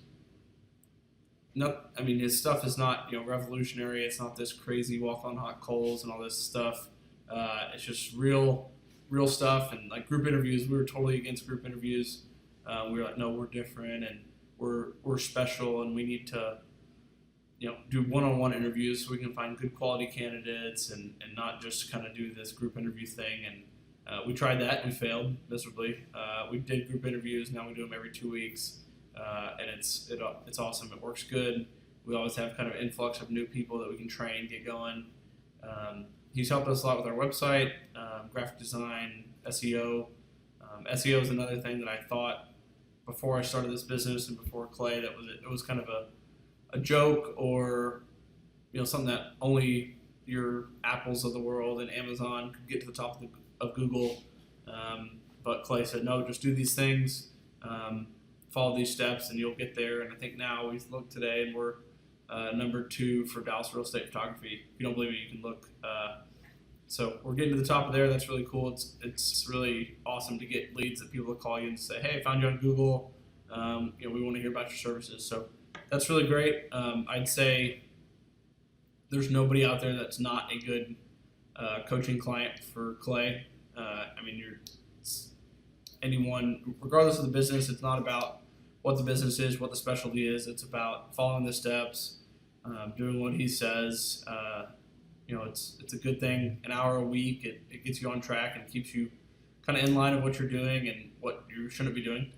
his stuff is not revolutionary. It's not this crazy walk on hot coals and all this stuff. It's just real stuff. And like group interviews, we were totally against group interviews. We were like, no, we're different and we're special, and we need to do one-on-one interviews so we can find good quality candidates and not just kind of do this group interview thing. And we tried that and we failed miserably. We did group interviews. Now we do them every 2 weeks. And it's awesome. It works good. We always have kind of an influx of new people that we can train, get going. He's helped us a lot with our website, graphic design, SEO. SEO is another thing that I thought before I started this business and before Clay that it was kind of a joke, or something that only your Apples of the world and Amazon could get to the top of Google. But Clay said, no, just do these things. Follow these steps and you'll get there. And I think now we look today and we're number 2 for Dallas real estate photography. If you don't believe me, you can look. So we're getting to the top of there. That's really cool. It's really awesome to get leads that people will call you and say, hey, I found you on Google. We want to hear about your services. So that's really great. I'd say there's nobody out there that's not a good coaching client for Clay. Anyone, regardless of the business, it's not about what the business is, what the specialty is. It's about following the steps, doing what he says. It's a good thing. An hour a week, it gets you on track and keeps you kind of in line of what you're doing and what you shouldn't be doing.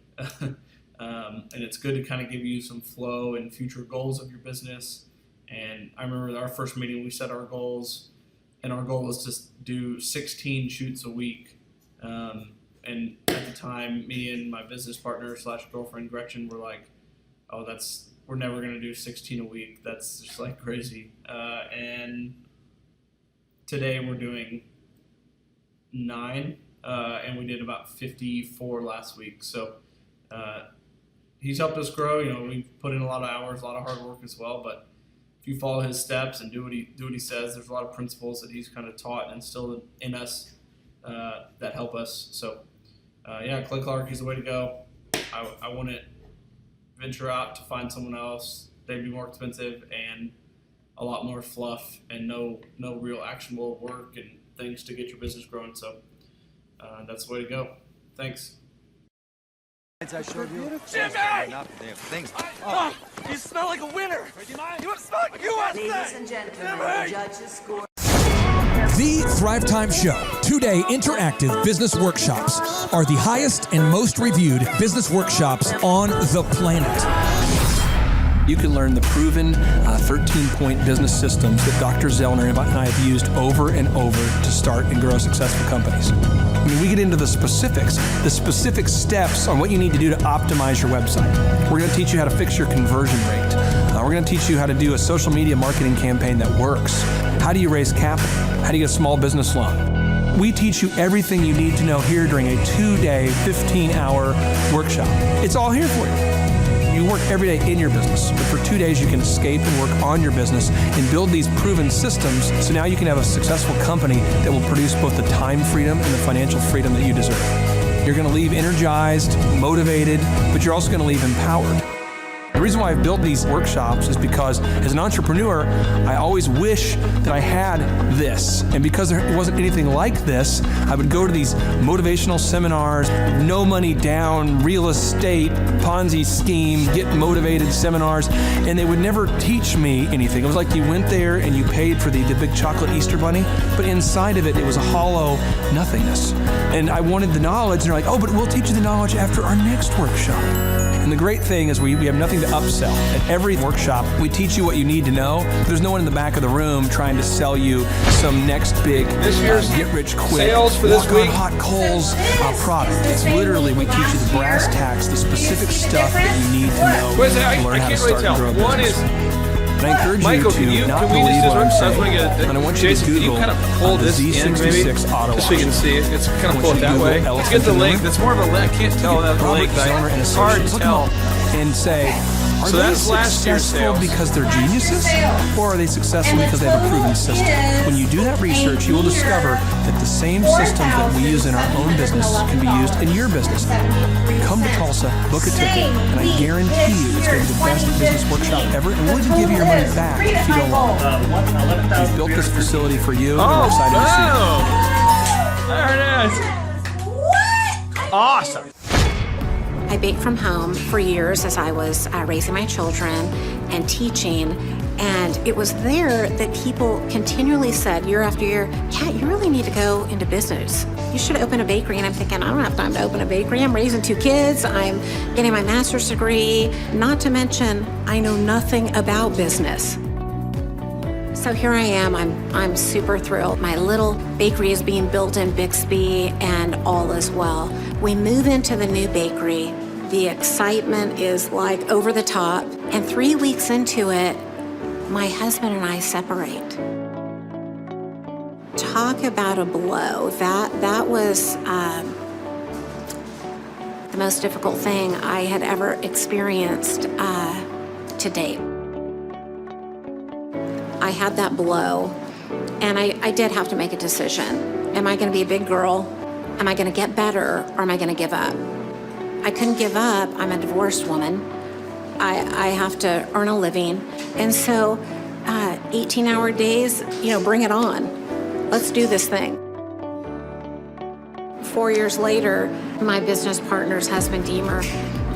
And it's good to kind of give you some flow and future goals of your business. And I remember our first meeting, we set our goals, and our goal was to do 16 shoots a week. And at the time, me and my business partner / girlfriend Gretchen were like, "Oh, we're never gonna do 16 a week. That's just like crazy." And today we're doing 9, and we did about 54 last week. So he's helped us grow. We've put in a lot of hours, a lot of hard work as well. But if you follow his steps and do what he says, there's a lot of principles that he's kind of taught and instilled in us that help us. So. Clay Clark is the way to go. I wouldn't venture out to find someone else. They'd be more expensive and a lot more fluff and no real actionable work and things to get your business growing. So that's the way to go. Thanks. I showed you. Jimmy! You smell like a winner. You smell like a USA. Ladies and gentlemen, the judges score. The Thrivetime Show, 2-day interactive business workshops, are the highest and most reviewed business workshops on the planet. You can learn the proven 13-point business systems that Dr. Zellner and I have used over and over to start and grow successful companies. We get into the specific steps on what you need to do to optimize your website. We're going to teach you how to fix your conversion rate. We're going to teach you how to do a social media marketing campaign that works. How do you raise capital? How do you get a small business loan? We teach you everything you need to know here during a 2-day, 15-hour workshop. It's all here for you. You work every day in your business, but for 2 days you can escape and work on your business and build these proven systems so now you can have a successful company that will produce both the time freedom and the financial freedom that you deserve. You're going to leave energized, motivated, but you're also going to leave empowered. The reason why I've built these workshops is because as an entrepreneur, I always wish that I had this. And because there wasn't anything like this, I would go to these motivational seminars, no money down, real estate, Ponzi scheme, get motivated seminars, and they would never teach me anything. It was like you went there and you paid for the big chocolate Easter bunny, but inside of it, it was a hollow nothingness. And I wanted the knowledge, and they're like, oh, but we'll teach you the knowledge after our next workshop. And the great thing is we have nothing to upsell. At every workshop, we teach you what you need to know. There's no one in the back of the room trying to sell you some next big get-rich-quick, sales for this week. hot coals product. It's literally, we teach you the brass tacks, the specific stuff that you need to know to learn how to start and grow a business. One is, And I encourage Michael, you to not can we believe just what I'm I saying. want to get And I want you Jason, to can you Google kind of pull the this in, Z66 maybe? auto Just so you can washer. see it. It's kind of I pull want it you to that Google way. Let's elephant get the in the link. room. That's more of a link. I can't tell that the Robert link. Zellner and It's hard to Associates. Look 'em tell. up and say, are So they that's last year's successful sales. because they're geniuses, or are they successful because they have a proven system? When you do that research, you will discover that the same systems that we use in our own business can be used in your business. Come to Tulsa, book a ticket, and I guarantee you it's going to be the best business workshop ever, and we'll even give you your money back if you don't want it. We've built this facility for you, and we're excited to see it. There it is. Awesome. I baked from home for years as I was raising my children and teaching, and it was there that people continually said year after year, Kat, you really need to go into business. You should open a bakery. And I'm thinking, I don't have time to open a bakery. I'm raising 2 kids. I'm getting my master's degree. Not to mention, I know nothing about business. So here I am, I'm super thrilled. My little bakery is being built in Bixby and all is well. We move into the new bakery. The excitement is like over the top. And 3 weeks into it, my husband and I separate. Talk about a blow. That was the most difficult thing I had ever experienced to date. I had that blow, and I did have to make a decision. Am I going to be a big girl? Am I going to get better, or am I going to give up? I couldn't give up. I'm a divorced woman. I have to earn a living. And so 18-hour days, bring it on. Let's do this thing. 4 years later, my business partner's husband, Deemer,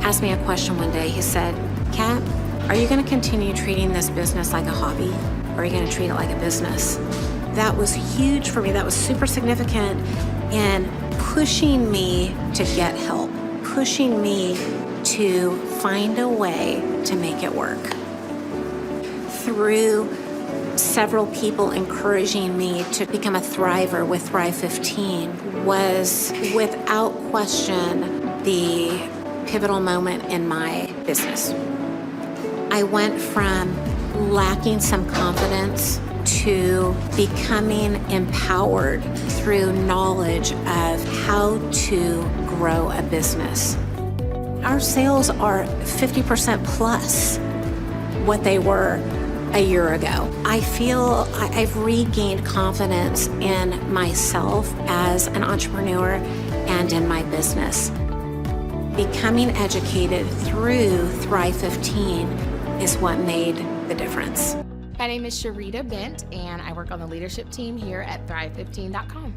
asked me a question one day. He said, Kat, are you going to continue treating this business like a hobby, or are you going to treat it like a business? That was huge for me. That was super significant in pushing me to get help, pushing me to find a way to make it work. Through several people encouraging me to become a thriver with Thrive 15 was without question the pivotal moment in my business. I went from lacking some confidence to becoming empowered through knowledge of how to grow a business. Our sales are 50% plus what they were a year ago. I feel I've regained confidence in myself as an entrepreneur and in my business. Becoming educated through Thrive 15 is what made the difference. My name is Sharita Bent, and I work on the leadership team here at Thrive15.com.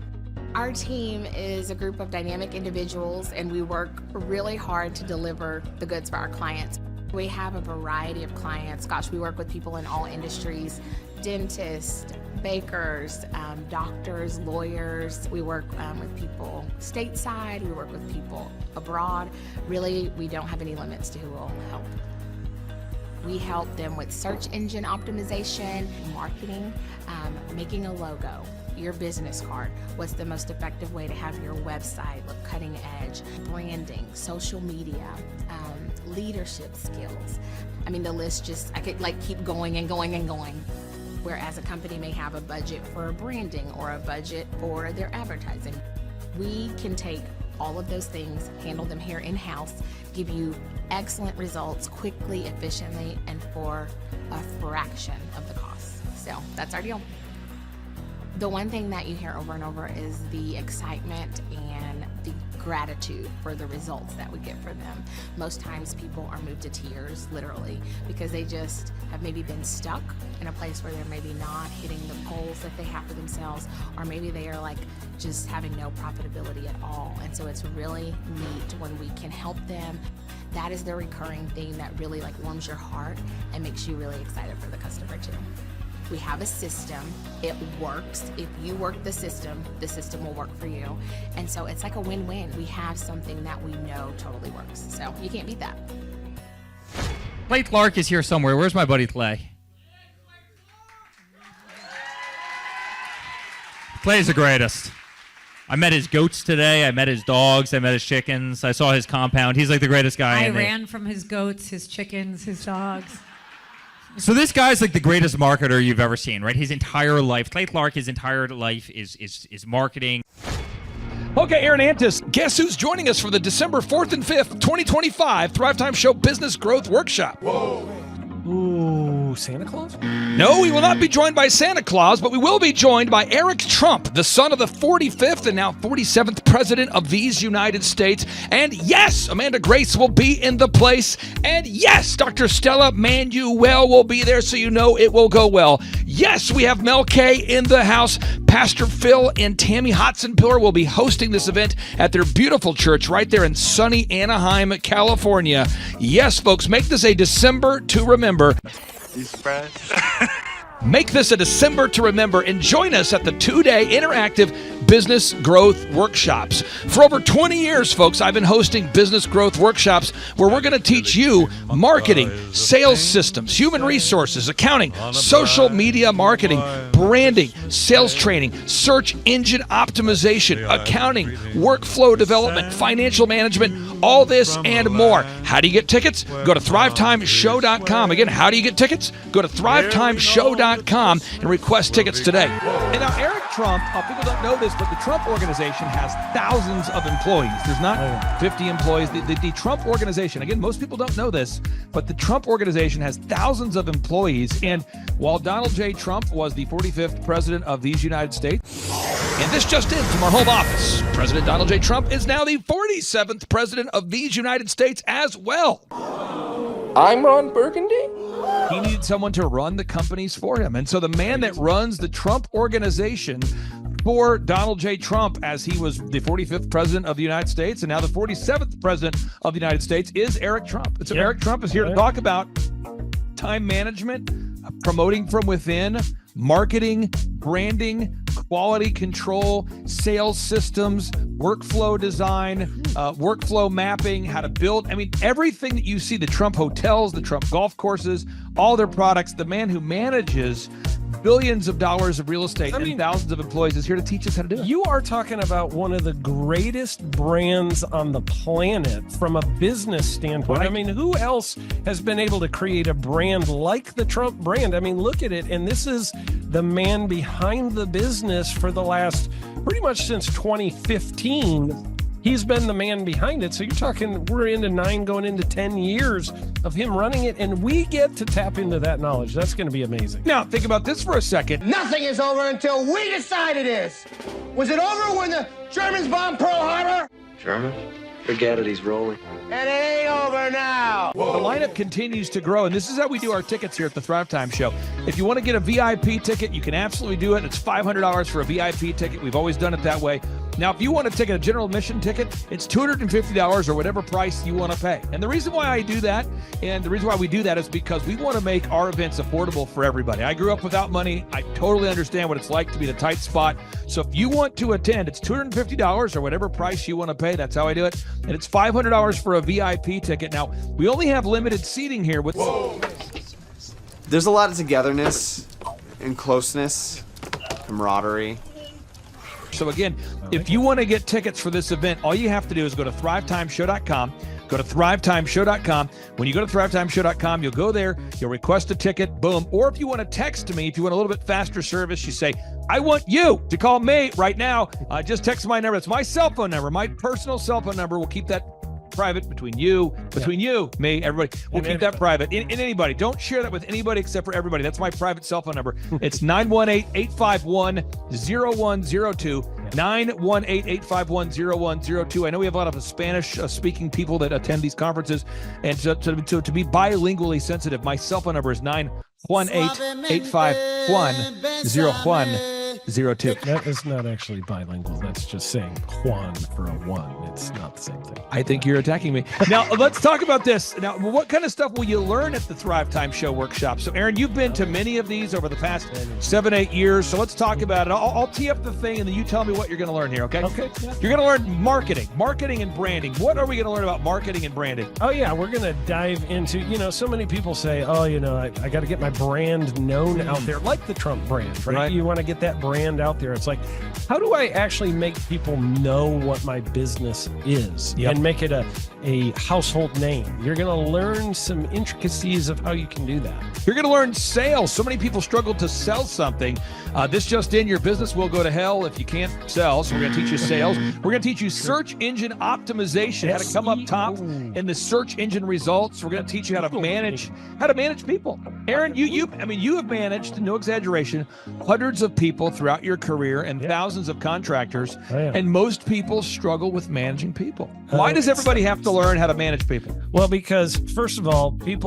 Our team is a group of dynamic individuals, and we work really hard to deliver the goods for our clients. We have a variety of clients. Gosh, we work with people in all industries, dentists, bakers, doctors, lawyers. We work with people stateside. We work with people abroad. Really, we don't have any limits to who will help. We help them with search engine optimization, marketing, making a logo, your business card, what's the most effective way to have your website look cutting edge, branding, social media, leadership skills. I mean, the list I could keep going and going and going. Whereas a company may have a budget for branding or a budget for their advertising. We can take all of those things, handle them here in-house, give you excellent results quickly, efficiently, and for a fraction of the cost. So that's our deal. The one thing that you hear over and over is the excitement and the gratitude for the results that we get for them. Most times people are moved to tears, literally, because they just have maybe been stuck in a place where they're maybe not hitting the goals that they have for themselves, or maybe they are like just having no profitability at all. And so it's really neat when we can help them. That is the recurring thing that really like warms your heart and makes you really excited for the customer too. We have a system, it works. If you work the system will work for you. And so it's like a win-win. We have something that we know totally works. So you can't beat that. Clay Clark is here somewhere. Where's my buddy Clay? Clay's the greatest. I met his goats today. I met his dogs. I met his chickens. I saw his compound. He's like the greatest guy. I ran from his goats, his chickens, his dogs. So this guy's like the greatest marketer you've ever seen, right? His entire life, Clay Clark, his entire life is marketing. Okay, Aaron Antis, guess who's joining us for the December 4th and 5th, 2025 Thrivetime Show Business Growth Workshop? Whoa. Ooh, Santa Claus? No, we will not be joined by Santa Claus, but we will be joined by Eric Trump, the son of the 45th and now 47th President of these United States. And yes, Amanda Grace will be in the place. And yes, Dr. Stella Manuel will be there, so you know it will go well. Yes, we have Mel K in the house. Pastor Phil and Tammy Hotzenpiller will be hosting this event at their beautiful church right there in sunny Anaheim, California. Yes, folks, make this a December to remember. He's fresh. Make this a December to remember and join us at the 2-day interactive business growth workshops. For over 20 years, folks, I've been hosting business growth workshops where we're going to teach you marketing, sales systems, human resources, accounting, social media marketing, branding, sales training, search engine optimization, accounting, workflow development, financial management, all this and more. How do you get tickets? Go to thrivetimeshow.com. Again, how do you get tickets? Go to thrivetimeshow.com and request tickets today. And now Eric Trump, people don't know this, but the Trump organization has thousands of employees. There's not 50 employees. The Trump organization, again, most people don't know this, but the Trump organization has thousands of employees. And while Donald J. Trump was the 45th president of these United States, and this just in from our home office, President Donald J. Trump is now the 47th president of these United States as well. I'm Ron Burgundy? He needed someone to run the companies for him. And so the man that runs the Trump organization for Donald J. Trump, as he was the 45th president of the United States and now the 47th president of the United States, is Eric Trump. And so Eric Trump is here to talk about time management, promoting from within, marketing, branding, quality control, sales systems, workflow design, workflow mapping, how to build. I mean, everything that you see, the Trump hotels, the Trump golf courses, all their products, the man who manages billions of dollars of real estate and thousands of employees is here to teach us how to do it. You are talking about one of the greatest brands on the planet from a business standpoint. Right. I mean, who else has been able to create a brand like the Trump brand? I mean, look at it. And this is the man behind the business for the last pretty much since 2015. He's been the man behind it. So you're talking, we're into 9 going into 10 years of him running it, and we get to tap into that knowledge. That's going to be amazing. Now, think about this for a second. Nothing is over until we decide it is. Was it over when the Germans bombed Pearl Harbor? German? Forget it, he's rolling. And it ain't over now. The lineup continues to grow, and this is how we do our tickets here at the Thrivetime Show. If you want to get a VIP ticket, you can absolutely do it. It's $500 for a VIP ticket. We've always done it that way. Now, if you want to take a general admission ticket, it's $250 or whatever price you want to pay. And the reason why I do that, and the reason why we do that is because we want to make our events affordable for everybody. I grew up without money. I totally understand what it's like to be in a tight spot. So if you want to attend, it's $250 or whatever price you want to pay. That's how I do it. And it's $500 for a VIP ticket. Now, we only have limited seating here. There's a lot of togetherness and closeness, camaraderie. So again, if you want to get tickets for this event, all you have to do is go to thrivetimeshow.com. Go to thrivetimeshow.com. When you go to thrivetimeshow.com, you'll go there, you'll request a ticket, boom. Or if you want to text me, if you want a little bit faster service, you say, I want you to call me right now. Just text my number. It's my cell phone number, my personal cell phone number. We'll keep that private between you, me, everybody. We'll keep that private. And anybody. Don't share that with anybody except for everybody. That's my private cell phone number. It's 918-851-0102. 918-851-0102. I know we have a lot of Spanish-speaking people that attend these conferences, and to be bilingually sensitive, my cell phone number is 918-851-0102. That is not actually bilingual. That's just saying Juan for a one. It's not the same thing. I think you're attacking me. Now, let's talk about this. Now, what kind of stuff will you learn at the Thrivetime Show workshop? So, Aaron, you've been to many of these over the past 7-8 years. So let's talk about it. I'll tee up the thing, and then you tell me what you're going to learn here, okay? Okay. Yeah. You're going to learn marketing and branding. What are we going to learn about marketing and branding? Oh, yeah. We're going to dive into, so many people say, oh, I got to get my brand known out there, like the Trump brand, right? You want to get that brand out there. It's like, how do I actually make people know what my business is and make it a household name? You're going to learn some intricacies of how you can do that. You're going to learn sales. So many people struggle to sell something. This just in, your business will go to hell if you can't sell. So we're going to teach you sales. We're going to teach you search engine optimization, how to come up top in the search engine results. We're going to teach you how to manage people. Aaron, you have managed, no exaggeration, hundreds of people throughout your career and thousands of contractors. And most people struggle with managing people. Why does everybody have to learn how to manage people? Well, because first of all, you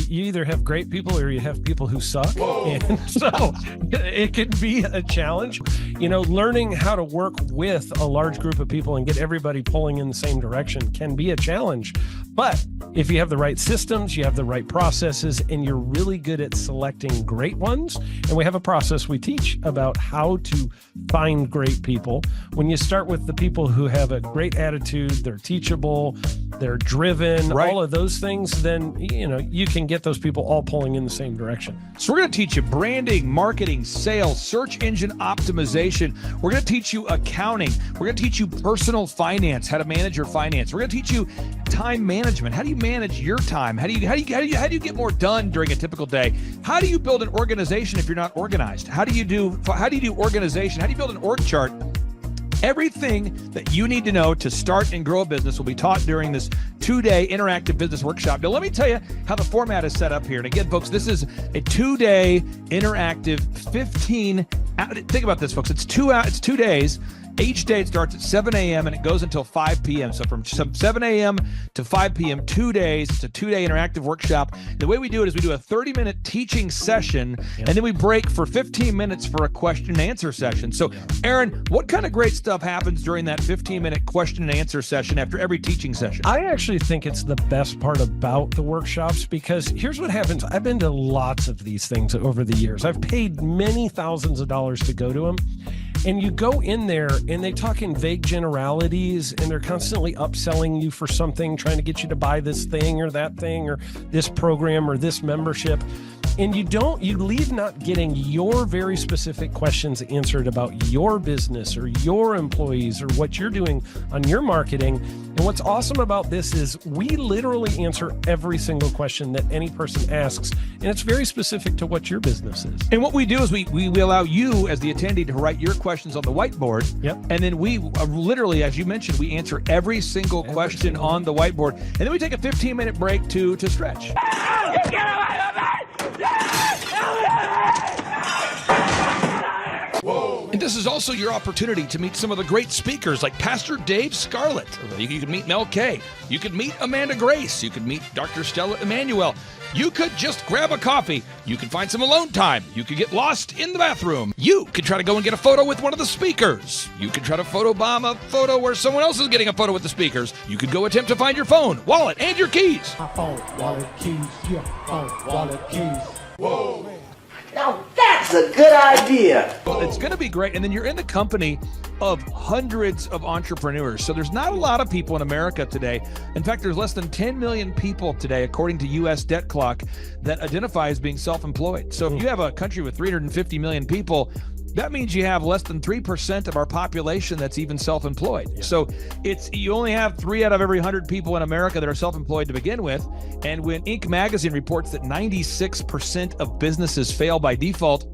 either have great people or you have people who suck. And so it can be a challenge. Learning how to work with a large group of people and get everybody pulling in the same direction can be a challenge. But if you have the right systems, you have the right processes, and you're really good at selecting great ones, and we have a process we teach about how to find great people. When you start with the people who have a great attitude, they're teachable, they're driven, all of those things, then you can get those people all pulling in the same direction. So we're going to teach you branding, marketing, sales, search engine optimization. We're going to teach you accounting. We're going to teach you personal finance, how to manage your finance. We're going to teach you time management. How do you manage your time? How do you get more done during a typical day? How do you build an organization if you're not organized? How do you do organization? How do you build an org chart? Everything that you need to know to start and grow a business will be taught during this 2-day interactive business workshop. Now, let me tell you how the format is set up here. And again, folks, this is a 2-day interactive 15. Think about this, folks. It's 2 days. Each day it starts at 7 a.m. and it goes until 5 p.m. So from 7 a.m. to 5 p.m., 2 days. It's a 2-day interactive workshop. The way we do it is we do a 30-minute teaching session, and then we break for 15 minutes for a question and answer session. So, Aaron, what kind of great stuff happens during that 15-minute question and answer session after every teaching session? I actually think it's the best part about the workshops, because here's what happens. I've been to lots of these things over the years. I've paid many thousands of dollars to go to them. And you go in there and they talk in vague generalities, and they're constantly upselling you for something, trying to get you to buy this thing or that thing or this program or this membership. And you leave not getting your very specific questions answered about your business or your employees or what you're doing on your marketing. And what's awesome about this is we literally answer every single question that any person asks, and it's very specific to what your business is. And what we do is we allow you as the attendee to write your questions on the whiteboard. And then we literally, as you mentioned, we answer every single question on the whiteboard. And then we take a 15-minute break to stretch. And this is also your opportunity to meet some of the great speakers like Pastor Dave Scarlett. You could meet Mel Kay. You could meet Amanda Grace. You could meet Dr. Stella Emanuel. You could just grab a coffee. You could find some alone time. You could get lost in the bathroom. You could try to go and get a photo with one of the speakers. You could try to photobomb a photo where someone else is getting a photo with the speakers. You could go attempt to find your phone, wallet, and your keys. My phone, wallet, keys, your phone, wallet, keys. Whoa. Now that's a good idea. Well, it's going to be great. And then you're in the company of hundreds of entrepreneurs. So there's not a lot of people in America today. In fact, there's less than 10 million people today, according to U.S. Debt Clock, that identify as being self-employed. So if you have a country with 350 million people, that means you have less than 3% of our population that's even self-employed. Yeah. So you only have 3 out of every 100 people in America that are self-employed to begin with. And when Inc. magazine reports that 96% of businesses fail by default,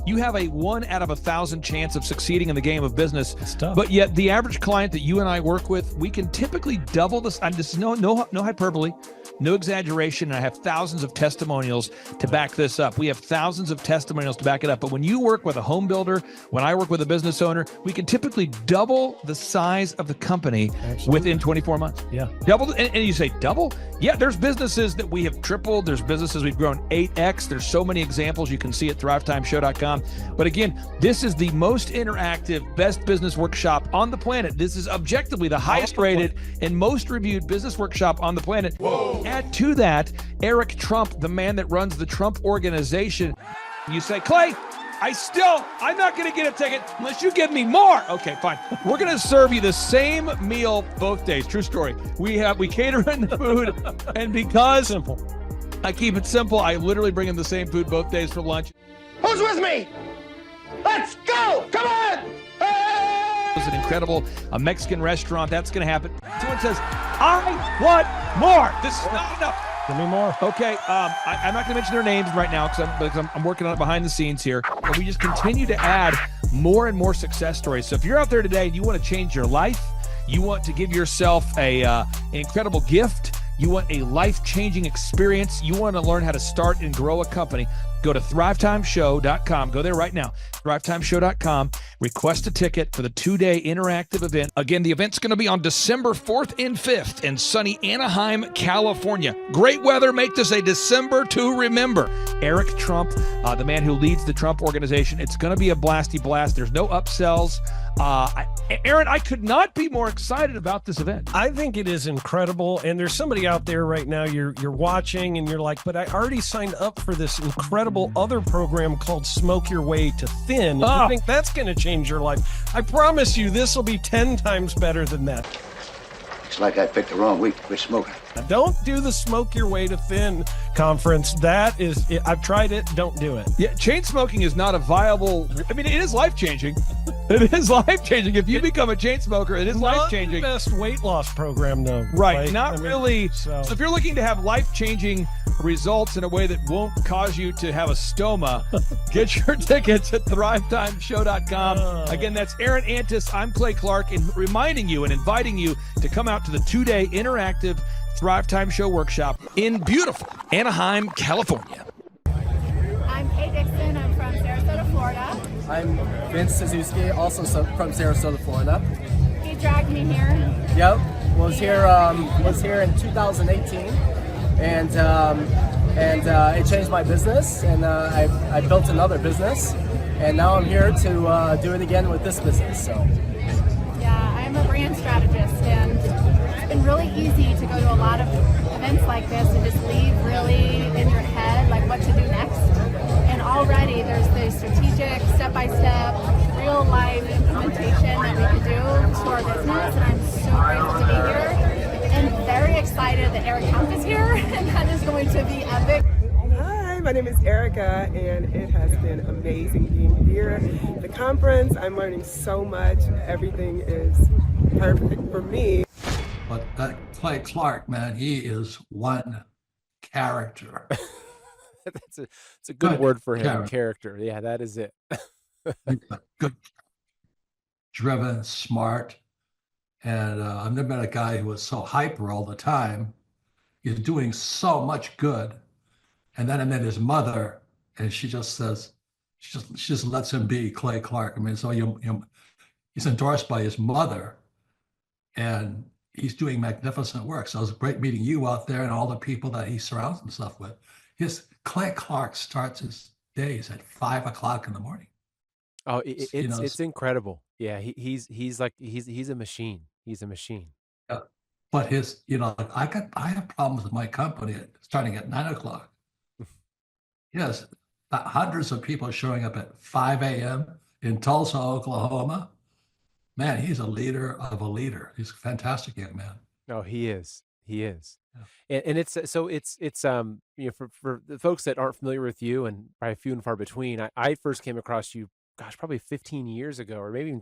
you have a 1 out of 1,000 chance of succeeding in the game of business. But yet the average client that you and I work with, we can typically double this. And this is no hyperbole. No exaggeration, and I have thousands of testimonials to back this up. We have thousands of testimonials to back it up. But when you work with a home builder, when I work with a business owner, we can typically double the size of the company within 24 months. Yeah. Double, and you say double? Yeah, there's businesses that we have tripled. There's businesses we've grown 8x. There's so many examples you can see at thrivetimeshow.com. But again, this is the most interactive, best business workshop on the planet. This is objectively the highest rated and most reviewed business workshop on the planet. Whoa. Add to that, Eric Trump, the man that runs the Trump Organization. You say, Clay, I'm not going to get a ticket unless you give me more. Okay, fine. We're going to serve you the same meal both days. True story. We cater in the food, and because I keep it simple, I literally bring in the same food both days for lunch. Who's with me? Let's go! Come on! It's an incredible Mexican restaurant. That's going to happen. Someone says, I want more. This is not enough. Give me more. Okay, I'm not going to mention their names right now because I'm working on it behind the scenes here. And we just continue to add more and more success stories. So if you're out there today and you want to change your life, you want to give yourself an incredible gift, you want a life-changing experience, you want to learn how to start and grow a company, go to thrivetimeshow.com. Go there right now, thrivetimeshow.com. Request a ticket for the 2-day interactive event. Again, the event's going to be on December 4th and 5th in sunny Anaheim, California. Great weather. Make this a December to remember. Eric Trump, the man who leads the Trump Organization. It's going to be a blasty blast. There's no upsells. Aaron, I could not be more excited about this event. I think it is incredible. And there's somebody out there right now, you're watching and you're like, but I already signed up for this incredible other program called Smoke Your Way to Thin. I think that's going to change your life. I promise you, this will be 10 times better than that. Looks like I picked the wrong week to quit smoking. Don't do the Smoke Your Way to Thin conference. That is, I've tried it. Don't do it. Yeah, chain smoking is not a viable. I mean, it is life changing. It is life changing. If you become a chain smoker, it is life changing. Not the best weight loss program, though. Right. Really. So if you're looking to have life changing results in a way that won't cause you to have a stoma, get your tickets at thrivetimeshow.com. Again, that's Aaron Antis. I'm Clay Clark, and reminding you and inviting you to come out to the 2-day interactive Thrive Time Show workshop in beautiful Anaheim, California. I'm Kate Dixon. I'm from Sarasota, Florida. I'm Vince Suzuki, also from Sarasota, Florida. He dragged me here. Yep, was here in 2018, and it changed my business, and I built another business, and now I'm here to do it again with this business. So. Yeah, I'm a brand strategist, and it's been really easy to go to a lot of events like this and just leave really in your head like what to do next. And already there's the strategic, step-by-step, real-life implementation that we can do to our business, and I'm so grateful to be here and very excited that Eric Trump is here, and that is going to be epic. Hi, my name is Erica, and it has been amazing being here. The conference, I'm learning so much. Everything is perfect for me. But that Clay Clark, man, he is one character. It's a good word for him. Character. Yeah, that is it. Good, driven, smart, and I've never met a guy who was so hyper all the time. He's doing so much good, and then I met his mother, and she just says, she just lets him be Clay Clark. I mean, so he's endorsed by his mother, and he's doing magnificent work. So it was great meeting you out there and all the people that he surrounds himself with. Clay Clark starts his days at 5 o'clock in the morning. Oh, it's incredible. Yeah, he's a machine. He's a machine. Yeah. But I have problems with my company starting at 9 o'clock. Yes, hundreds of people showing up at 5 a.m. in Tulsa, Oklahoma. Man, he's a leader of a leader. He's a fantastic young man. Oh, he is. He is. Yeah. And it's for the folks that aren't familiar with you, and probably few and far between, I first came across you, gosh, probably 15 years ago, or maybe even